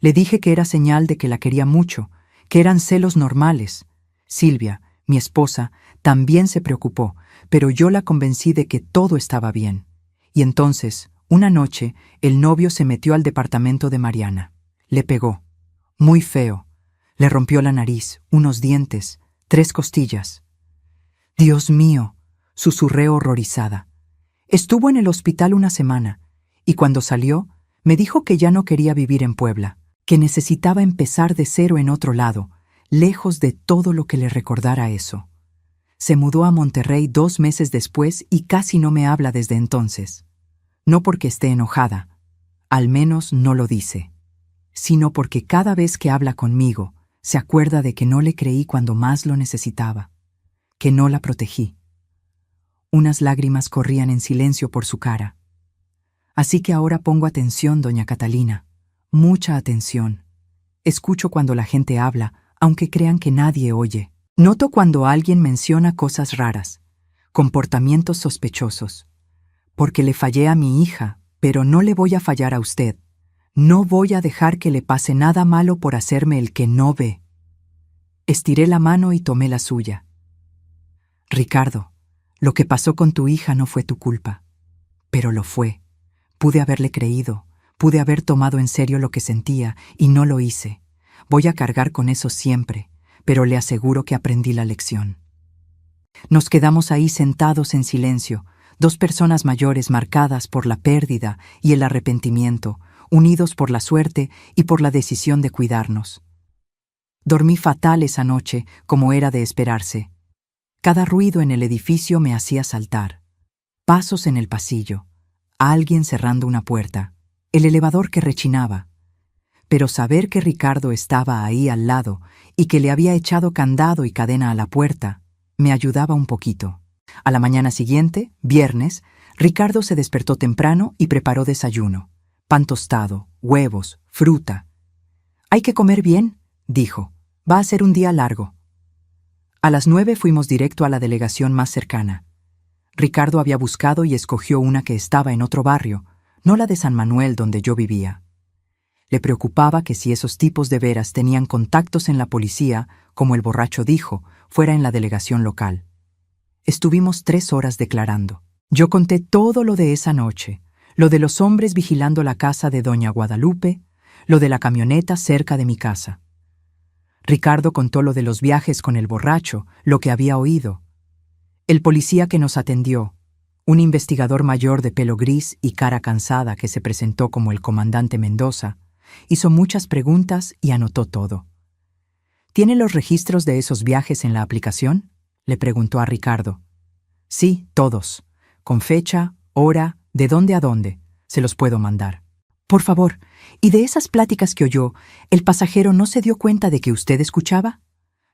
Le dije que era señal de que la quería mucho, que eran celos normales. Silvia, mi esposa, también se preocupó, pero yo la convencí de que todo estaba bien. Y entonces, una noche, el novio se metió al departamento de Mariana. Le pegó. Muy feo. Le rompió la nariz, unos dientes, 3 costillas. Dios mío, susurré horrorizada. Estuvo en el hospital una semana, y cuando salió, me dijo que ya no quería vivir en Puebla, que necesitaba empezar de cero en otro lado, lejos de todo lo que le recordara eso. Se mudó a Monterrey 2 meses después y casi no me habla desde entonces. No porque esté enojada, al menos no lo dice, sino porque cada vez que habla conmigo, se acuerda de que no le creí cuando más lo necesitaba, que no la protegí. Unas lágrimas corrían en silencio por su cara. Así que ahora pongo atención, doña Catalina, mucha atención. Escucho cuando la gente habla, aunque crean que nadie oye. Noto cuando alguien menciona cosas raras, comportamientos sospechosos. Porque le fallé a mi hija, pero no le voy a fallar a usted. No voy a dejar que le pase nada malo por hacerme el que no ve. Estiré la mano y tomé la suya. Ricardo, lo que pasó con tu hija no fue tu culpa, pero lo fue. Pude haberle creído, pude haber tomado en serio lo que sentía y no lo hice. Voy a cargar con eso siempre, pero le aseguro que aprendí la lección. Nos quedamos ahí sentados en silencio, 2 personas mayores marcadas por la pérdida y el arrepentimiento, unidos por la suerte y por la decisión de cuidarnos. Dormí fatal esa noche, como era de esperarse. Cada ruido en el edificio me hacía saltar. Pasos en el pasillo, alguien cerrando una puerta, el elevador que rechinaba. Pero saber que Ricardo estaba ahí al lado y que le había echado candado y cadena a la puerta, me ayudaba un poquito. A la mañana siguiente, viernes, Ricardo se despertó temprano y preparó desayuno. Pan tostado, huevos, fruta. «Hay que comer bien», dijo. «Va a ser un día largo». A las 9 fuimos directo a la delegación más cercana. Ricardo había buscado y escogió una que estaba en otro barrio, no la de San Manuel donde yo vivía. Le preocupaba que si esos tipos de veras tenían contactos en la policía, como el borracho dijo, fuera en la delegación local. Estuvimos 3 horas declarando. Yo conté todo lo de esa noche, lo de los hombres vigilando la casa de doña Guadalupe, lo de la camioneta cerca de mi casa. Ricardo contó lo de los viajes con el borracho, lo que había oído. El policía que nos atendió, un investigador mayor de pelo gris y cara cansada que se presentó como el comandante Mendoza, hizo muchas preguntas y anotó todo. ¿Tiene los registros de esos viajes en la aplicación?, le preguntó a Ricardo. Sí, todos. Con fecha, hora, de dónde a dónde. Se los puedo mandar. Por favor, ¿y de esas pláticas que oyó, el pasajero no se dio cuenta de que usted escuchaba?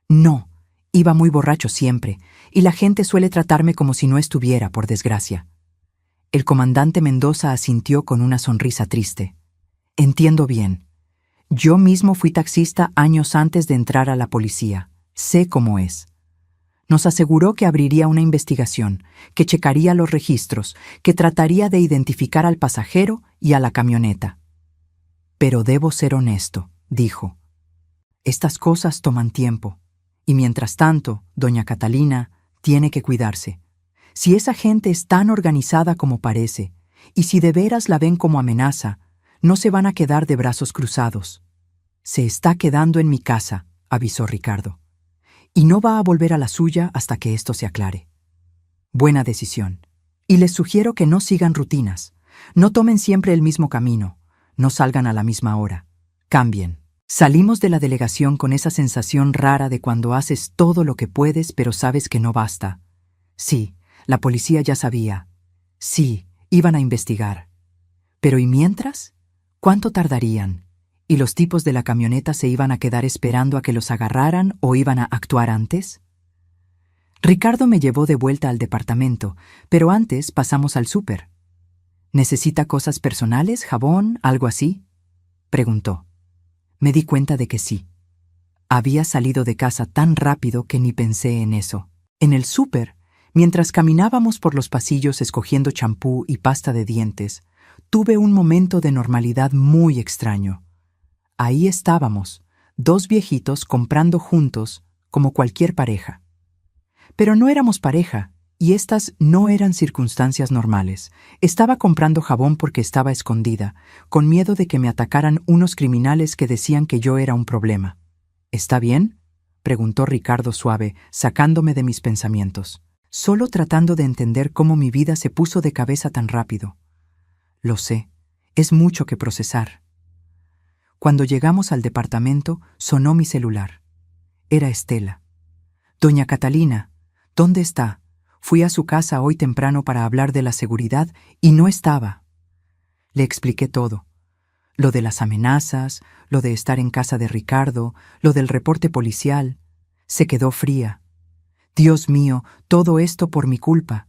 No, iba muy borracho siempre, y la gente suele tratarme como si no estuviera, por desgracia. El comandante Mendoza asintió con una sonrisa triste. Entiendo bien. Yo mismo fui taxista años antes de entrar a la policía. Sé cómo es. Nos aseguró que abriría una investigación, que checaría los registros, que trataría de identificar al pasajero y a la camioneta. Pero debo ser honesto, dijo. Estas cosas toman tiempo, y mientras tanto, doña Catalina tiene que cuidarse. Si esa gente es tan organizada como parece, y si de veras la ven como amenaza, no se van a quedar de brazos cruzados. Se está quedando en mi casa, avisó Ricardo, y no va a volver a la suya hasta que esto se aclare. Buena decisión. Y les sugiero que no sigan rutinas, no tomen siempre el mismo camino, no salgan a la misma hora, cambien. Salimos de la delegación con esa sensación rara de cuando haces todo lo que puedes pero sabes que no basta. Sí, la policía ya sabía. Sí, iban a investigar. Pero ¿y mientras? ¿Cuánto tardarían? ¿Y los tipos de la camioneta se iban a quedar esperando a que los agarraran o iban a actuar antes? Ricardo me llevó de vuelta al departamento, pero antes pasamos al súper. ¿Necesita cosas personales, jabón, algo así?, preguntó. Me di cuenta de que sí. Había salido de casa tan rápido que ni pensé en eso. En el súper, mientras caminábamos por los pasillos escogiendo champú y pasta de dientes, tuve un momento de normalidad muy extraño. Ahí estábamos, dos viejitos comprando juntos como cualquier pareja. Pero no éramos pareja, y estas no eran circunstancias normales. Estaba comprando jabón porque estaba escondida, con miedo de que me atacaran unos criminales que decían que yo era un problema. ¿Está bien?, preguntó Ricardo suave, sacándome de mis pensamientos, solo tratando de entender cómo mi vida se puso de cabeza tan rápido. Lo sé, es mucho que procesar. Cuando llegamos al departamento, sonó mi celular. Era Estela. Doña Catalina, ¿dónde está? Fui a su casa hoy temprano para hablar de la seguridad y no estaba. Le expliqué todo. Lo de las amenazas, lo de estar en casa de Ricardo, lo del reporte policial. Se quedó fría. Dios mío, todo esto por mi culpa.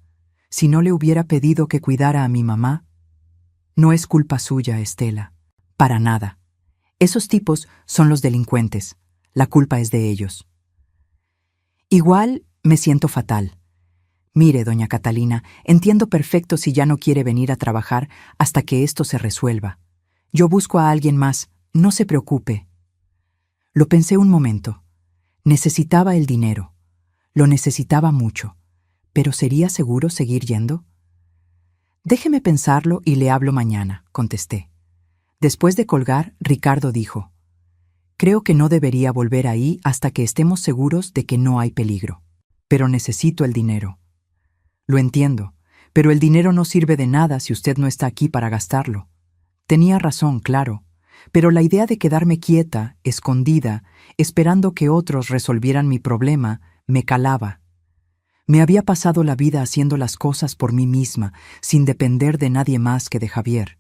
Si no le hubiera pedido que cuidara a mi mamá. No es culpa suya, Estela. Para nada. Esos tipos son los delincuentes. La culpa es de ellos. Igual me siento fatal. Mire, doña Catalina, entiendo perfecto si ya no quiere venir a trabajar hasta que esto se resuelva. Yo busco a alguien más, no se preocupe. Lo pensé un momento. Necesitaba el dinero. Lo necesitaba mucho. ¿Pero sería seguro seguir yendo? Déjeme pensarlo y le hablo mañana, contesté. Después de colgar, Ricardo dijo: creo que no debería volver ahí hasta que estemos seguros de que no hay peligro. Pero necesito el dinero. Lo entiendo, pero el dinero no sirve de nada si usted no está aquí para gastarlo. Tenía razón, claro, pero la idea de quedarme quieta, escondida, esperando que otros resolvieran mi problema, me calaba. Me había pasado la vida haciendo las cosas por mí misma, sin depender de nadie más que de Javier.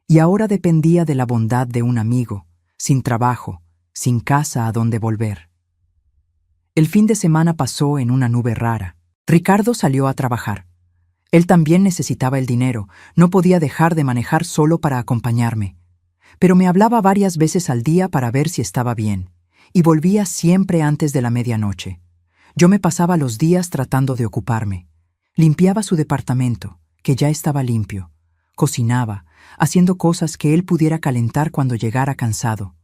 Y ahora dependía de la bondad de un amigo, sin trabajo, sin casa a donde volver. El fin de semana pasó en una nube rara. Ricardo salió a trabajar. Él también necesitaba el dinero, no podía dejar de manejar solo para acompañarme. Pero me hablaba varias veces al día para ver si estaba bien, y volvía siempre antes de la medianoche. Yo me pasaba los días tratando de ocuparme. Limpiaba su departamento, que ya estaba limpio. Cocinaba, haciendo cosas que él pudiera calentar cuando llegara cansado.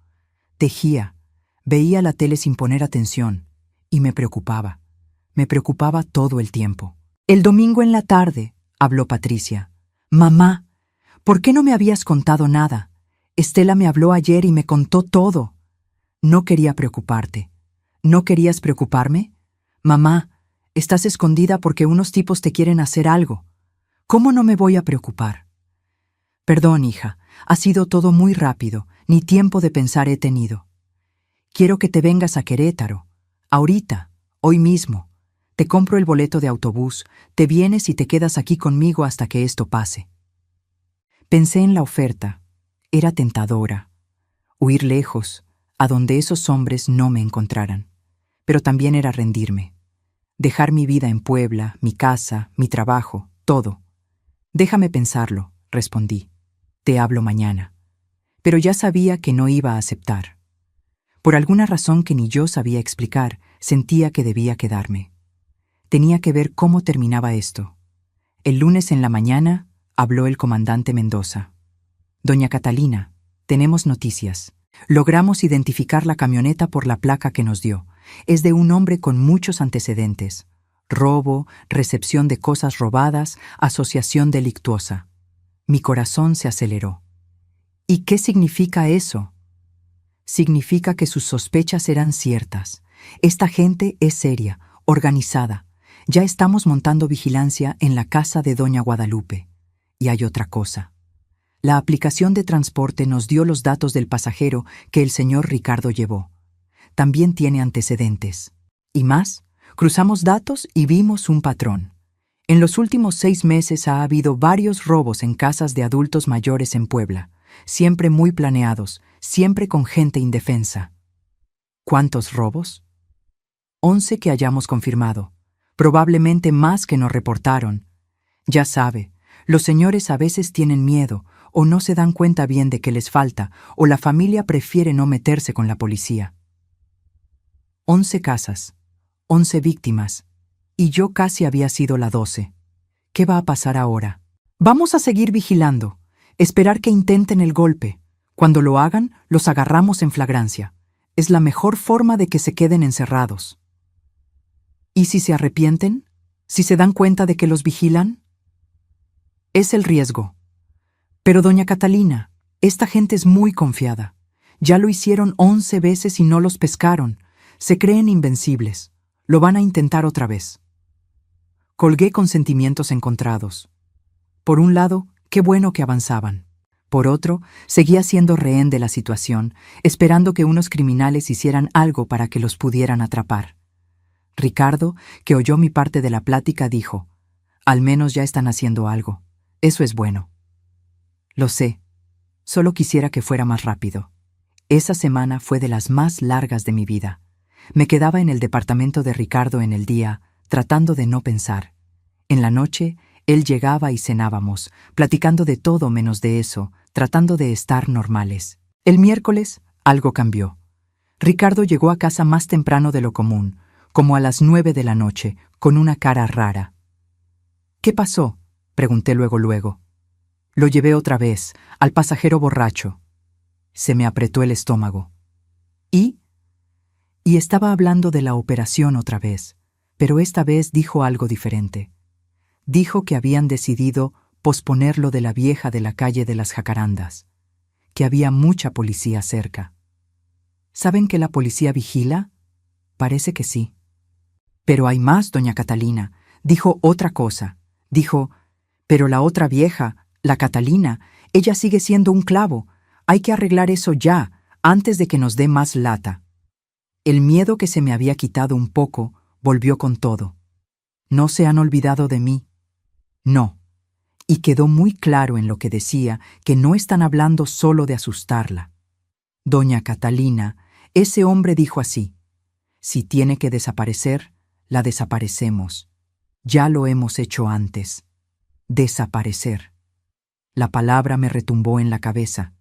Tejía, veía la tele sin poner atención, y me preocupaba. Me preocupaba todo el tiempo. El domingo en la tarde, habló Patricia. Mamá, ¿por qué no me habías contado nada? Estela me habló ayer y me contó todo. No quería preocuparte. ¿No querías preocuparme? Mamá, estás escondida porque unos tipos te quieren hacer algo. ¿Cómo no me voy a preocupar? Perdón, hija, ha sido todo muy rápido, ni tiempo de pensar he tenido. Quiero que te vengas a Querétaro. Ahorita, hoy mismo. Te compro el boleto de autobús, te vienes y te quedas aquí conmigo hasta que esto pase. Pensé en la oferta. Era tentadora. Huir lejos, a donde esos hombres no me encontraran. Pero también era rendirme. Dejar mi vida en Puebla, mi casa, mi trabajo, todo. Déjame pensarlo, respondí. Te hablo mañana. Pero ya sabía que no iba a aceptar. Por alguna razón que ni yo sabía explicar, sentía que debía quedarme. Tenía que ver cómo terminaba esto. El lunes en la mañana habló el comandante Mendoza. Doña Catalina, Tenemos noticias. Logramos identificar la camioneta por la placa que nos dio. Es de un hombre con muchos antecedentes. Robo, recepción de cosas robadas, asociación delictuosa. Mi corazón se aceleró. ¿Y qué significa eso? Significa que sus sospechas eran ciertas. Esta gente es seria, organizada. Ya estamos montando vigilancia en la casa de Doña Guadalupe. Y hay otra cosa. La aplicación de transporte nos dio los datos del pasajero que el señor Ricardo llevó. También tiene antecedentes. Y más, cruzamos datos y vimos un patrón. En los últimos 6 meses ha habido varios robos en casas de adultos mayores en Puebla, siempre muy planeados, siempre con gente indefensa. ¿Cuántos robos? 11 que hayamos confirmado, probablemente más que nos reportaron. Ya sabe, los señores a veces tienen miedo o no se dan cuenta bien de que les falta, o la familia prefiere no meterse con la policía. 11 casas, 11 víctimas, y yo casi había sido la 12. ¿Qué va a pasar ahora? Vamos a seguir vigilando, esperar que intenten el golpe. Cuando lo hagan, los agarramos en flagrancia. Es la mejor forma de que se queden encerrados. ¿Y si se arrepienten? ¿Si se dan cuenta de que los vigilan? Es el riesgo. Pero doña Catalina, esta gente es muy confiada. Ya lo hicieron 11 veces y no los pescaron. Se creen invencibles. Lo van a intentar otra vez. Colgué con sentimientos encontrados. Por un lado, qué bueno que avanzaban. Por otro, seguía siendo rehén de la situación, esperando que unos criminales hicieran algo para que los pudieran atrapar. Ricardo, que oyó mi parte de la plática, dijo: «Al menos ya están haciendo algo. Eso es bueno». Lo sé. Solo quisiera que fuera más rápido. Esa semana fue de las más largas de mi vida. Me quedaba en el departamento de Ricardo en el día, tratando de no pensar. En la noche, él llegaba y cenábamos, platicando de todo menos de eso, tratando de estar normales. El miércoles, algo cambió. Ricardo llegó a casa más temprano de lo común, como a las 9 de la noche, con una cara rara. «¿Qué pasó?», pregunté luego. Lo llevé otra vez, al pasajero borracho. Se me apretó el estómago. ¿Y? Y estaba hablando de la operación otra vez, pero esta vez dijo algo diferente. Dijo que habían decidido posponer lo de la vieja de la calle de las Jacarandas, que había mucha policía cerca. ¿Saben que la policía vigila? Parece que sí. Pero hay más, doña Catalina. Dijo otra cosa. Dijo, pero la otra vieja, la Catalina, ella sigue siendo un clavo. Hay que arreglar eso ya, antes de que nos dé más lata. El miedo que se me había quitado un poco volvió con todo. No se han olvidado de mí. No. Y quedó muy claro en lo que decía que no están hablando solo de asustarla. Doña Catalina, ese hombre dijo así: si tiene que desaparecer, la desaparecemos. Ya lo hemos hecho antes. Desaparecer. La palabra me retumbó en la cabeza.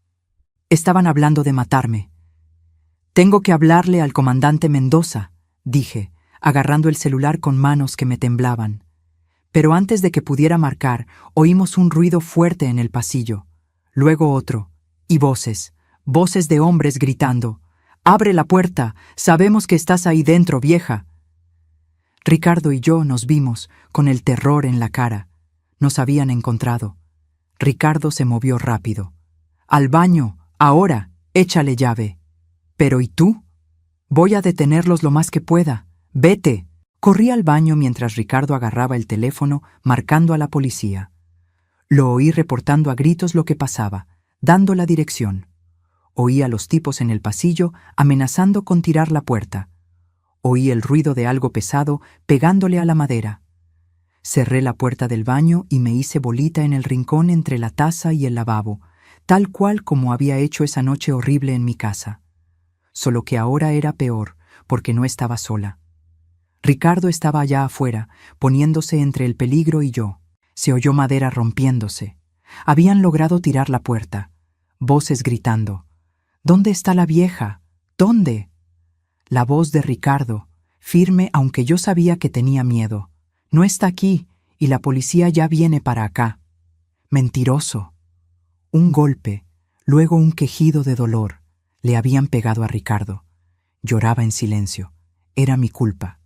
Estaban hablando de matarme. «Tengo que hablarle al comandante Mendoza», dije, agarrando el celular con manos que me temblaban. Pero antes de que pudiera marcar, oímos un ruido fuerte en el pasillo, luego otro, y voces de hombres gritando: «¡Abre la puerta! Sabemos que estás ahí dentro, vieja». Ricardo y yo nos vimos, con el terror en la cara. Nos habían encontrado. Ricardo se movió rápido. «Al baño, ahora, échale llave». «¿Pero y tú?» «Voy a detenerlos lo más que pueda. Vete». Corrí al baño mientras Ricardo agarraba el teléfono, marcando a la policía. Lo oí reportando a gritos lo que pasaba, dando la dirección. Oí a los tipos en el pasillo amenazando con tirar la puerta. Oí el ruido de algo pesado pegándole a la madera. Cerré la puerta del baño y me hice bolita en el rincón entre la taza y el lavabo, tal cual como había hecho esa noche horrible en mi casa. Solo que ahora era peor, porque no estaba sola. Ricardo estaba allá afuera, poniéndose entre el peligro y yo. Se oyó madera rompiéndose. Habían logrado tirar la puerta. Voces gritando: «¿Dónde está la vieja? ¿Dónde?». La voz de Ricardo, firme aunque yo sabía que tenía miedo: «No está aquí, y la policía ya viene para acá». Mentiroso. Un golpe. Luego un quejido de dolor. Le habían pegado a Ricardo. Lloraba en silencio. Era mi culpa.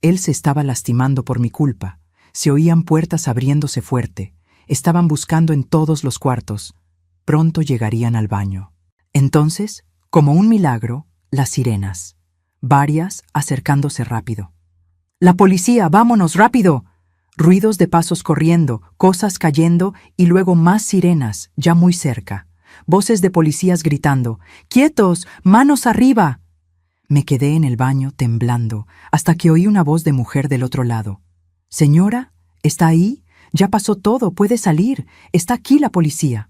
Él se estaba lastimando por mi culpa. Se oían puertas abriéndose fuerte. Estaban buscando en todos los cuartos. Pronto llegarían al baño. Entonces, como un milagro, las sirenas. Varias acercándose rápido. ¡La policía! ¡Vámonos, rápido! Ruidos de pasos corriendo, cosas cayendo y luego más sirenas, ya muy cerca. Voces de policías gritando: ¡Quietos! ¡Manos arriba! Me quedé en el baño temblando hasta que oí una voz de mujer del otro lado. «Señora, ¿está ahí? Ya pasó todo, puede salir. Está aquí la policía».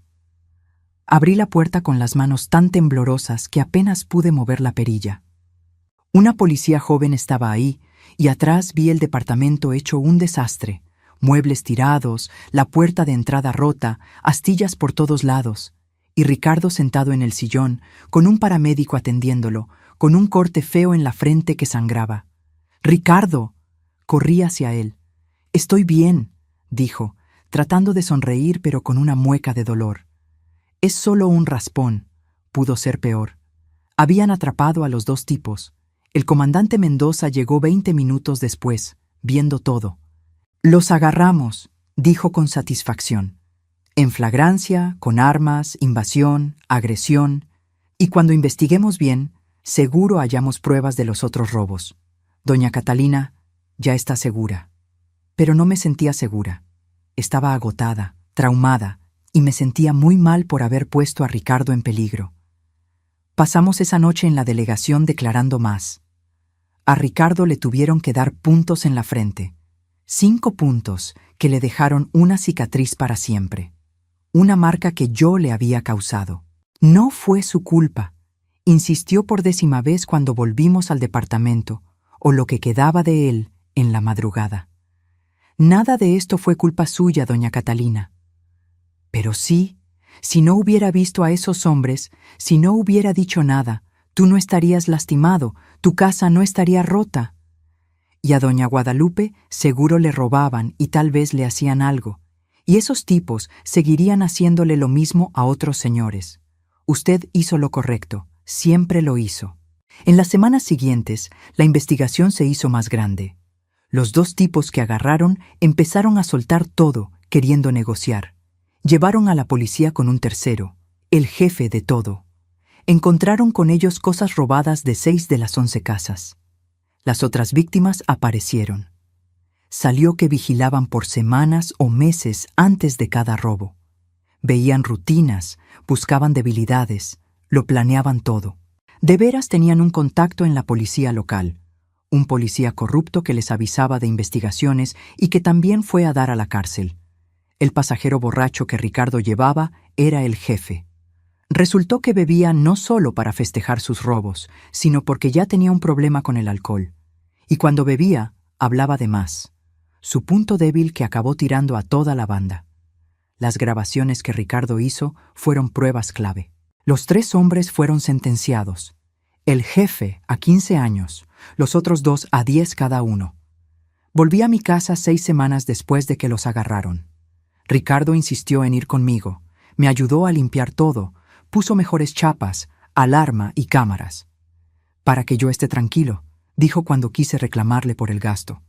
Abrí la puerta con las manos tan temblorosas que apenas pude mover la perilla. Una policía joven estaba ahí, y atrás vi el departamento hecho un desastre. Muebles tirados, la puerta de entrada rota, astillas por todos lados. Y Ricardo sentado en el sillón, con un paramédico atendiéndolo, con un corte feo en la frente que sangraba. «¡Ricardo!». Corrí hacia él. «Estoy bien», dijo, tratando de sonreír pero con una mueca de dolor. «Es solo un raspón. Pudo ser peor». Habían atrapado a los dos tipos. El comandante Mendoza llegó 20 minutos después, viendo todo. «Los agarramos», dijo con satisfacción. «En flagrancia, con armas, invasión, agresión. Y cuando investiguemos bien, seguro hallamos pruebas de los otros robos. Doña Catalina ya está segura». Pero no me sentía segura. Estaba agotada, traumada, y me sentía muy mal por haber puesto a Ricardo en peligro. Pasamos esa noche en la delegación declarando más. A Ricardo le tuvieron que dar puntos en la frente. 5 puntos que le dejaron una cicatriz para siempre. Una marca que yo le había causado. No fue su culpa. Insistió por 10ª vez cuando volvimos al departamento, o lo que quedaba de él, en la madrugada. Nada de esto fue culpa suya, doña Catalina. Pero sí, si no hubiera visto a esos hombres, si no hubiera dicho nada, tú no estarías lastimado, tu casa no estaría rota. Y a doña Guadalupe seguro le robaban y tal vez le hacían algo. Y esos tipos seguirían haciéndole lo mismo a otros señores. Usted hizo lo correcto, siempre lo hizo. En las semanas siguientes, la investigación se hizo más grande. Los 2 tipos que agarraron empezaron a soltar todo, queriendo negociar. Llevaron a la policía con un tercero, el jefe de todo. Encontraron con ellos cosas robadas de 6 de las 11 casas. Las otras víctimas aparecieron. Salió que vigilaban por semanas o meses antes de cada robo. Veían rutinas, buscaban debilidades, lo planeaban todo. De veras tenían un contacto en la policía local. Un policía corrupto que les avisaba de investigaciones y que también fue a dar a la cárcel. El pasajero borracho que Ricardo llevaba era el jefe. Resultó que bebía no solo para festejar sus robos, sino porque ya tenía un problema con el alcohol. Y cuando bebía, hablaba de más. Su punto débil que acabó tirando a toda la banda. Las grabaciones que Ricardo hizo fueron pruebas clave. Los 3 hombres fueron sentenciados. El jefe a 15 años, los otros 2 a 10 cada uno. Volví a mi casa 6 semanas después de que los agarraron. Ricardo insistió en ir conmigo. Me ayudó a limpiar todo, puso mejores chapas, alarma y cámaras. «Para que yo esté tranquilo», dijo cuando quise reclamarle por el gasto.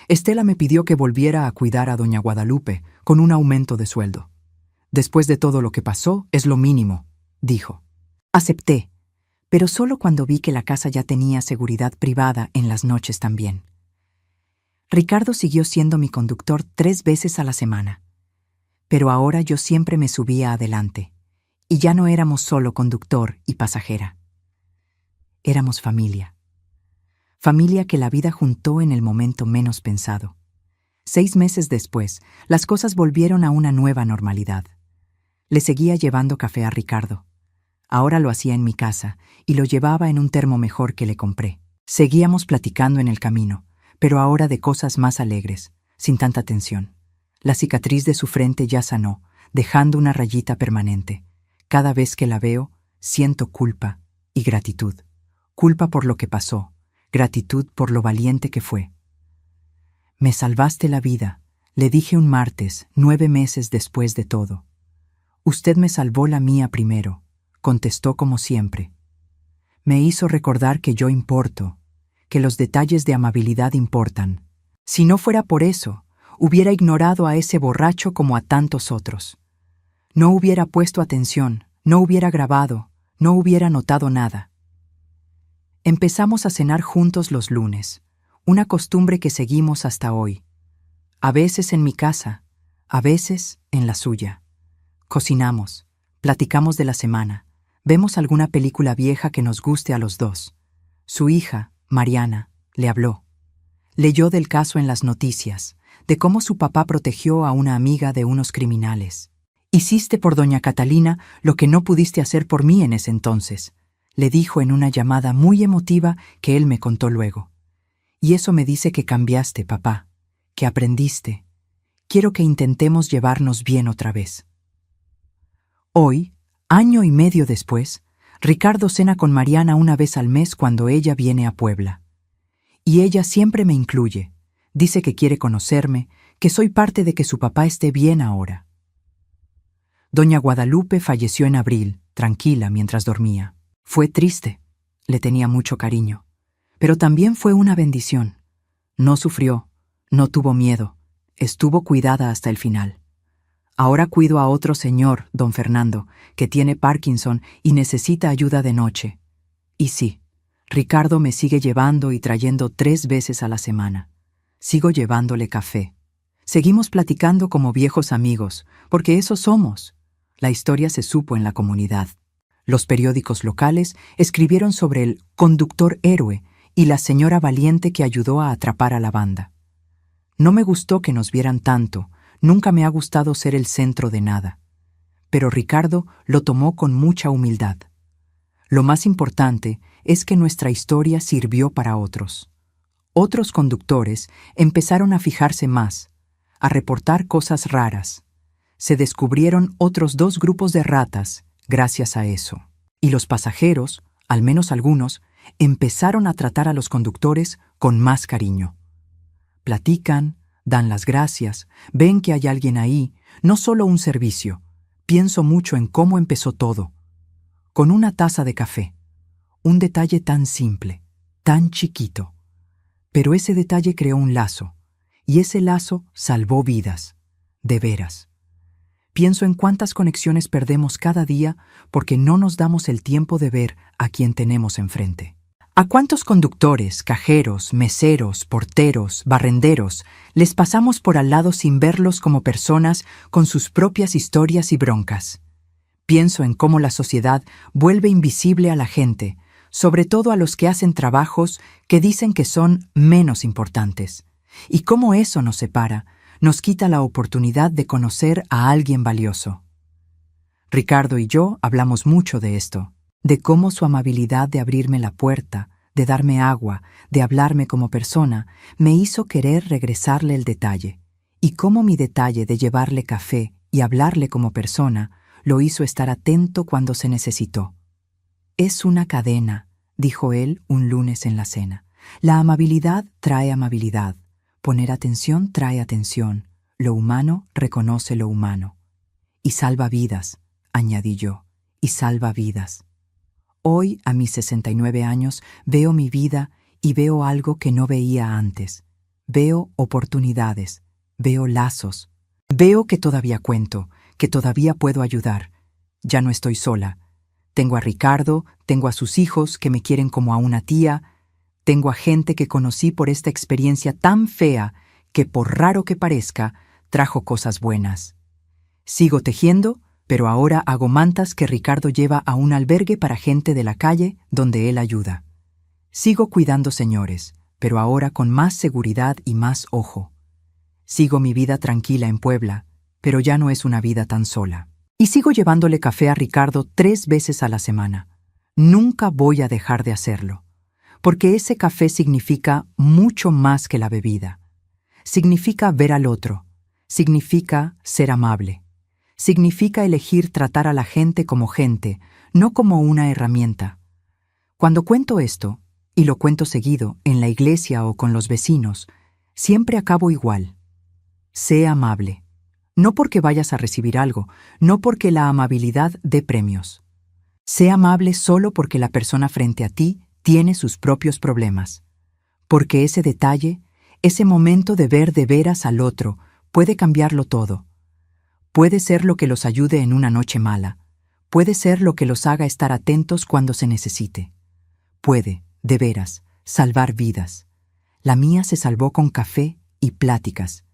Estela me pidió que volviera a cuidar a doña Guadalupe con un aumento de sueldo. «Después de todo lo que pasó, es lo mínimo», dijo. Acepté, pero solo cuando vi que la casa ya tenía seguridad privada en las noches también. Ricardo siguió siendo mi conductor 3 veces a la semana. Pero ahora yo siempre me subía adelante, y ya no éramos solo conductor y pasajera. Éramos familia. Familia que la vida juntó en el momento menos pensado. 6 meses después, las cosas volvieron a una nueva normalidad. Le seguía llevando café a Ricardo. Ahora lo hacía en mi casa y lo llevaba en un termo mejor que le compré. Seguíamos platicando en el camino, pero ahora de cosas más alegres, sin tanta tensión. La cicatriz de su frente ya sanó, dejando una rayita permanente. Cada vez que la veo, siento culpa y gratitud. Culpa por lo que pasó, gratitud por lo valiente que fue. «Me salvaste la vida», le dije un martes, 9 meses después de todo. «Usted me salvó la mía primero», contestó como siempre. Me hizo recordar que yo importo, que los detalles de amabilidad importan. Si no fuera por eso, hubiera ignorado a ese borracho como a tantos otros. No hubiera puesto atención, no hubiera grabado, no hubiera notado nada. Empezamos a cenar juntos los lunes, una costumbre que seguimos hasta hoy. A veces en mi casa, a veces en la suya. Cocinamos, platicamos de la semana, vemos alguna película vieja que nos guste a los dos. Su hija, Mariana, le habló. Leyó del caso en las noticias, de cómo su papá protegió a una amiga de unos criminales. Hiciste por doña Catalina lo que no pudiste hacer por mí en ese entonces, le dijo en una llamada muy emotiva que él me contó luego. Y eso me dice que cambiaste, papá, que aprendiste. Quiero que intentemos llevarnos bien otra vez. Hoy, año y medio después, Ricardo cena con Mariana una vez al mes cuando ella viene a Puebla. Y ella siempre me incluye. Dice que quiere conocerme, que soy parte de que su papá esté bien ahora. Doña Guadalupe falleció en abril, tranquila mientras dormía. Fue triste, le tenía mucho cariño, pero también fue una bendición. No sufrió, no tuvo miedo, estuvo cuidada hasta el final. Ahora cuido a otro señor, don Fernando, que tiene Parkinson y necesita ayuda de noche. Y sí, Ricardo me sigue llevando y trayendo 3 veces a la semana. Sigo llevándole café. Seguimos platicando como viejos amigos, porque eso somos. La historia se supo en la comunidad. Los periódicos locales escribieron sobre el conductor héroe y la señora valiente que ayudó a atrapar a la banda. No me gustó que nos vieran tanto, nunca me ha gustado ser el centro de nada. Pero Ricardo lo tomó con mucha humildad. Lo más importante es que nuestra historia sirvió para otros. Otros conductores empezaron a fijarse más, a reportar cosas raras. Se descubrieron otros 2 grupos de ratas gracias a eso. Y los pasajeros, al menos algunos, empezaron a tratar a los conductores con más cariño. Platican, dan las gracias, ven que hay alguien ahí, no solo un servicio. Pienso mucho en cómo empezó todo. Con una taza de café. Un detalle tan simple, tan chiquito. Pero ese detalle creó un lazo, y ese lazo salvó vidas, de veras. Pienso en cuántas conexiones perdemos cada día porque no nos damos el tiempo de ver a quien tenemos enfrente. ¿A cuántos conductores, cajeros, meseros, porteros, barrenderos les pasamos por al lado sin verlos como personas con sus propias historias y broncas? Pienso en cómo la sociedad vuelve invisible a la gente, sobre todo a los que hacen trabajos que dicen que son menos importantes, y cómo eso nos separa, nos quita la oportunidad de conocer a alguien valioso. Ricardo y yo hablamos mucho de esto, de cómo su amabilidad de abrirme la puerta, de darme agua, de hablarme como persona, me hizo querer regresarle el detalle, y cómo mi detalle de llevarle café y hablarle como persona lo hizo estar atento cuando se necesitó. Es una cadena, dijo él un lunes en la cena. La amabilidad trae amabilidad. Poner atención trae atención. Lo humano reconoce lo humano. Y salva vidas, añadí yo, y salva vidas. Hoy, a mis 69 años, veo mi vida y veo algo que no veía antes. Veo oportunidades, veo lazos. Veo que todavía cuento, que todavía puedo ayudar. Ya no estoy sola. Tengo a Ricardo, tengo a sus hijos que me quieren como a una tía, tengo a gente que conocí por esta experiencia tan fea que, por raro que parezca, trajo cosas buenas. Sigo tejiendo, pero ahora hago mantas que Ricardo lleva a un albergue para gente de la calle donde él ayuda. Sigo cuidando señores, pero ahora con más seguridad y más ojo. Sigo mi vida tranquila en Puebla, pero ya no es una vida tan sola. Y sigo llevándole café a Ricardo 3 veces a la semana. Nunca voy a dejar de hacerlo, porque ese café significa mucho más que la bebida. Significa ver al otro, significa ser amable, significa elegir tratar a la gente como gente, no como una herramienta. Cuando cuento esto, y lo cuento seguido en la iglesia o con los vecinos, siempre acabo igual. Sé amable. No porque vayas a recibir algo, no porque la amabilidad dé premios. Sé amable solo porque la persona frente a ti tiene sus propios problemas. Porque ese detalle, ese momento de ver de veras al otro, puede cambiarlo todo. Puede ser lo que los ayude en una noche mala. Puede ser lo que los haga estar atentos cuando se necesite. Puede, de veras, salvar vidas. La mía se salvó con café y pláticas.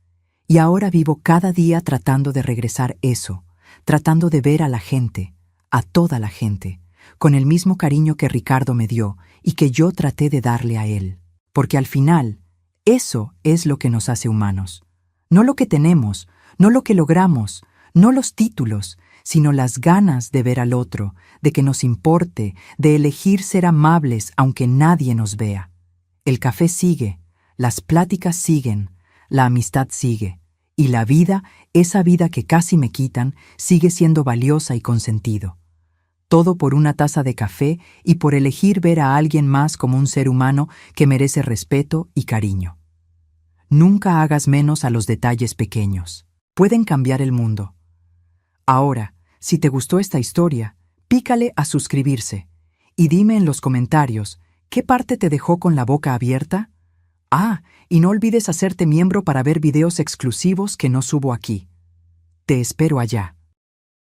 Y ahora vivo cada día tratando de regresar eso, tratando de ver a la gente, a toda la gente, con el mismo cariño que Ricardo me dio y que yo traté de darle a él. Porque al final, eso es lo que nos hace humanos. No lo que tenemos, no lo que logramos, no los títulos, sino las ganas de ver al otro, de que nos importe, de elegir ser amables aunque nadie nos vea. El café sigue, las pláticas siguen, la amistad sigue, y la vida, esa vida que casi me quitan, sigue siendo valiosa y con sentido. Todo por una taza de café y por elegir ver a alguien más como un ser humano que merece respeto y cariño. Nunca hagas menos a los detalles pequeños. Pueden cambiar el mundo. Ahora, si te gustó esta historia, pícale a suscribirse y dime en los comentarios qué parte te dejó con la boca abierta. Y no olvides hacerte miembro para ver videos exclusivos que no subo aquí. Te espero allá.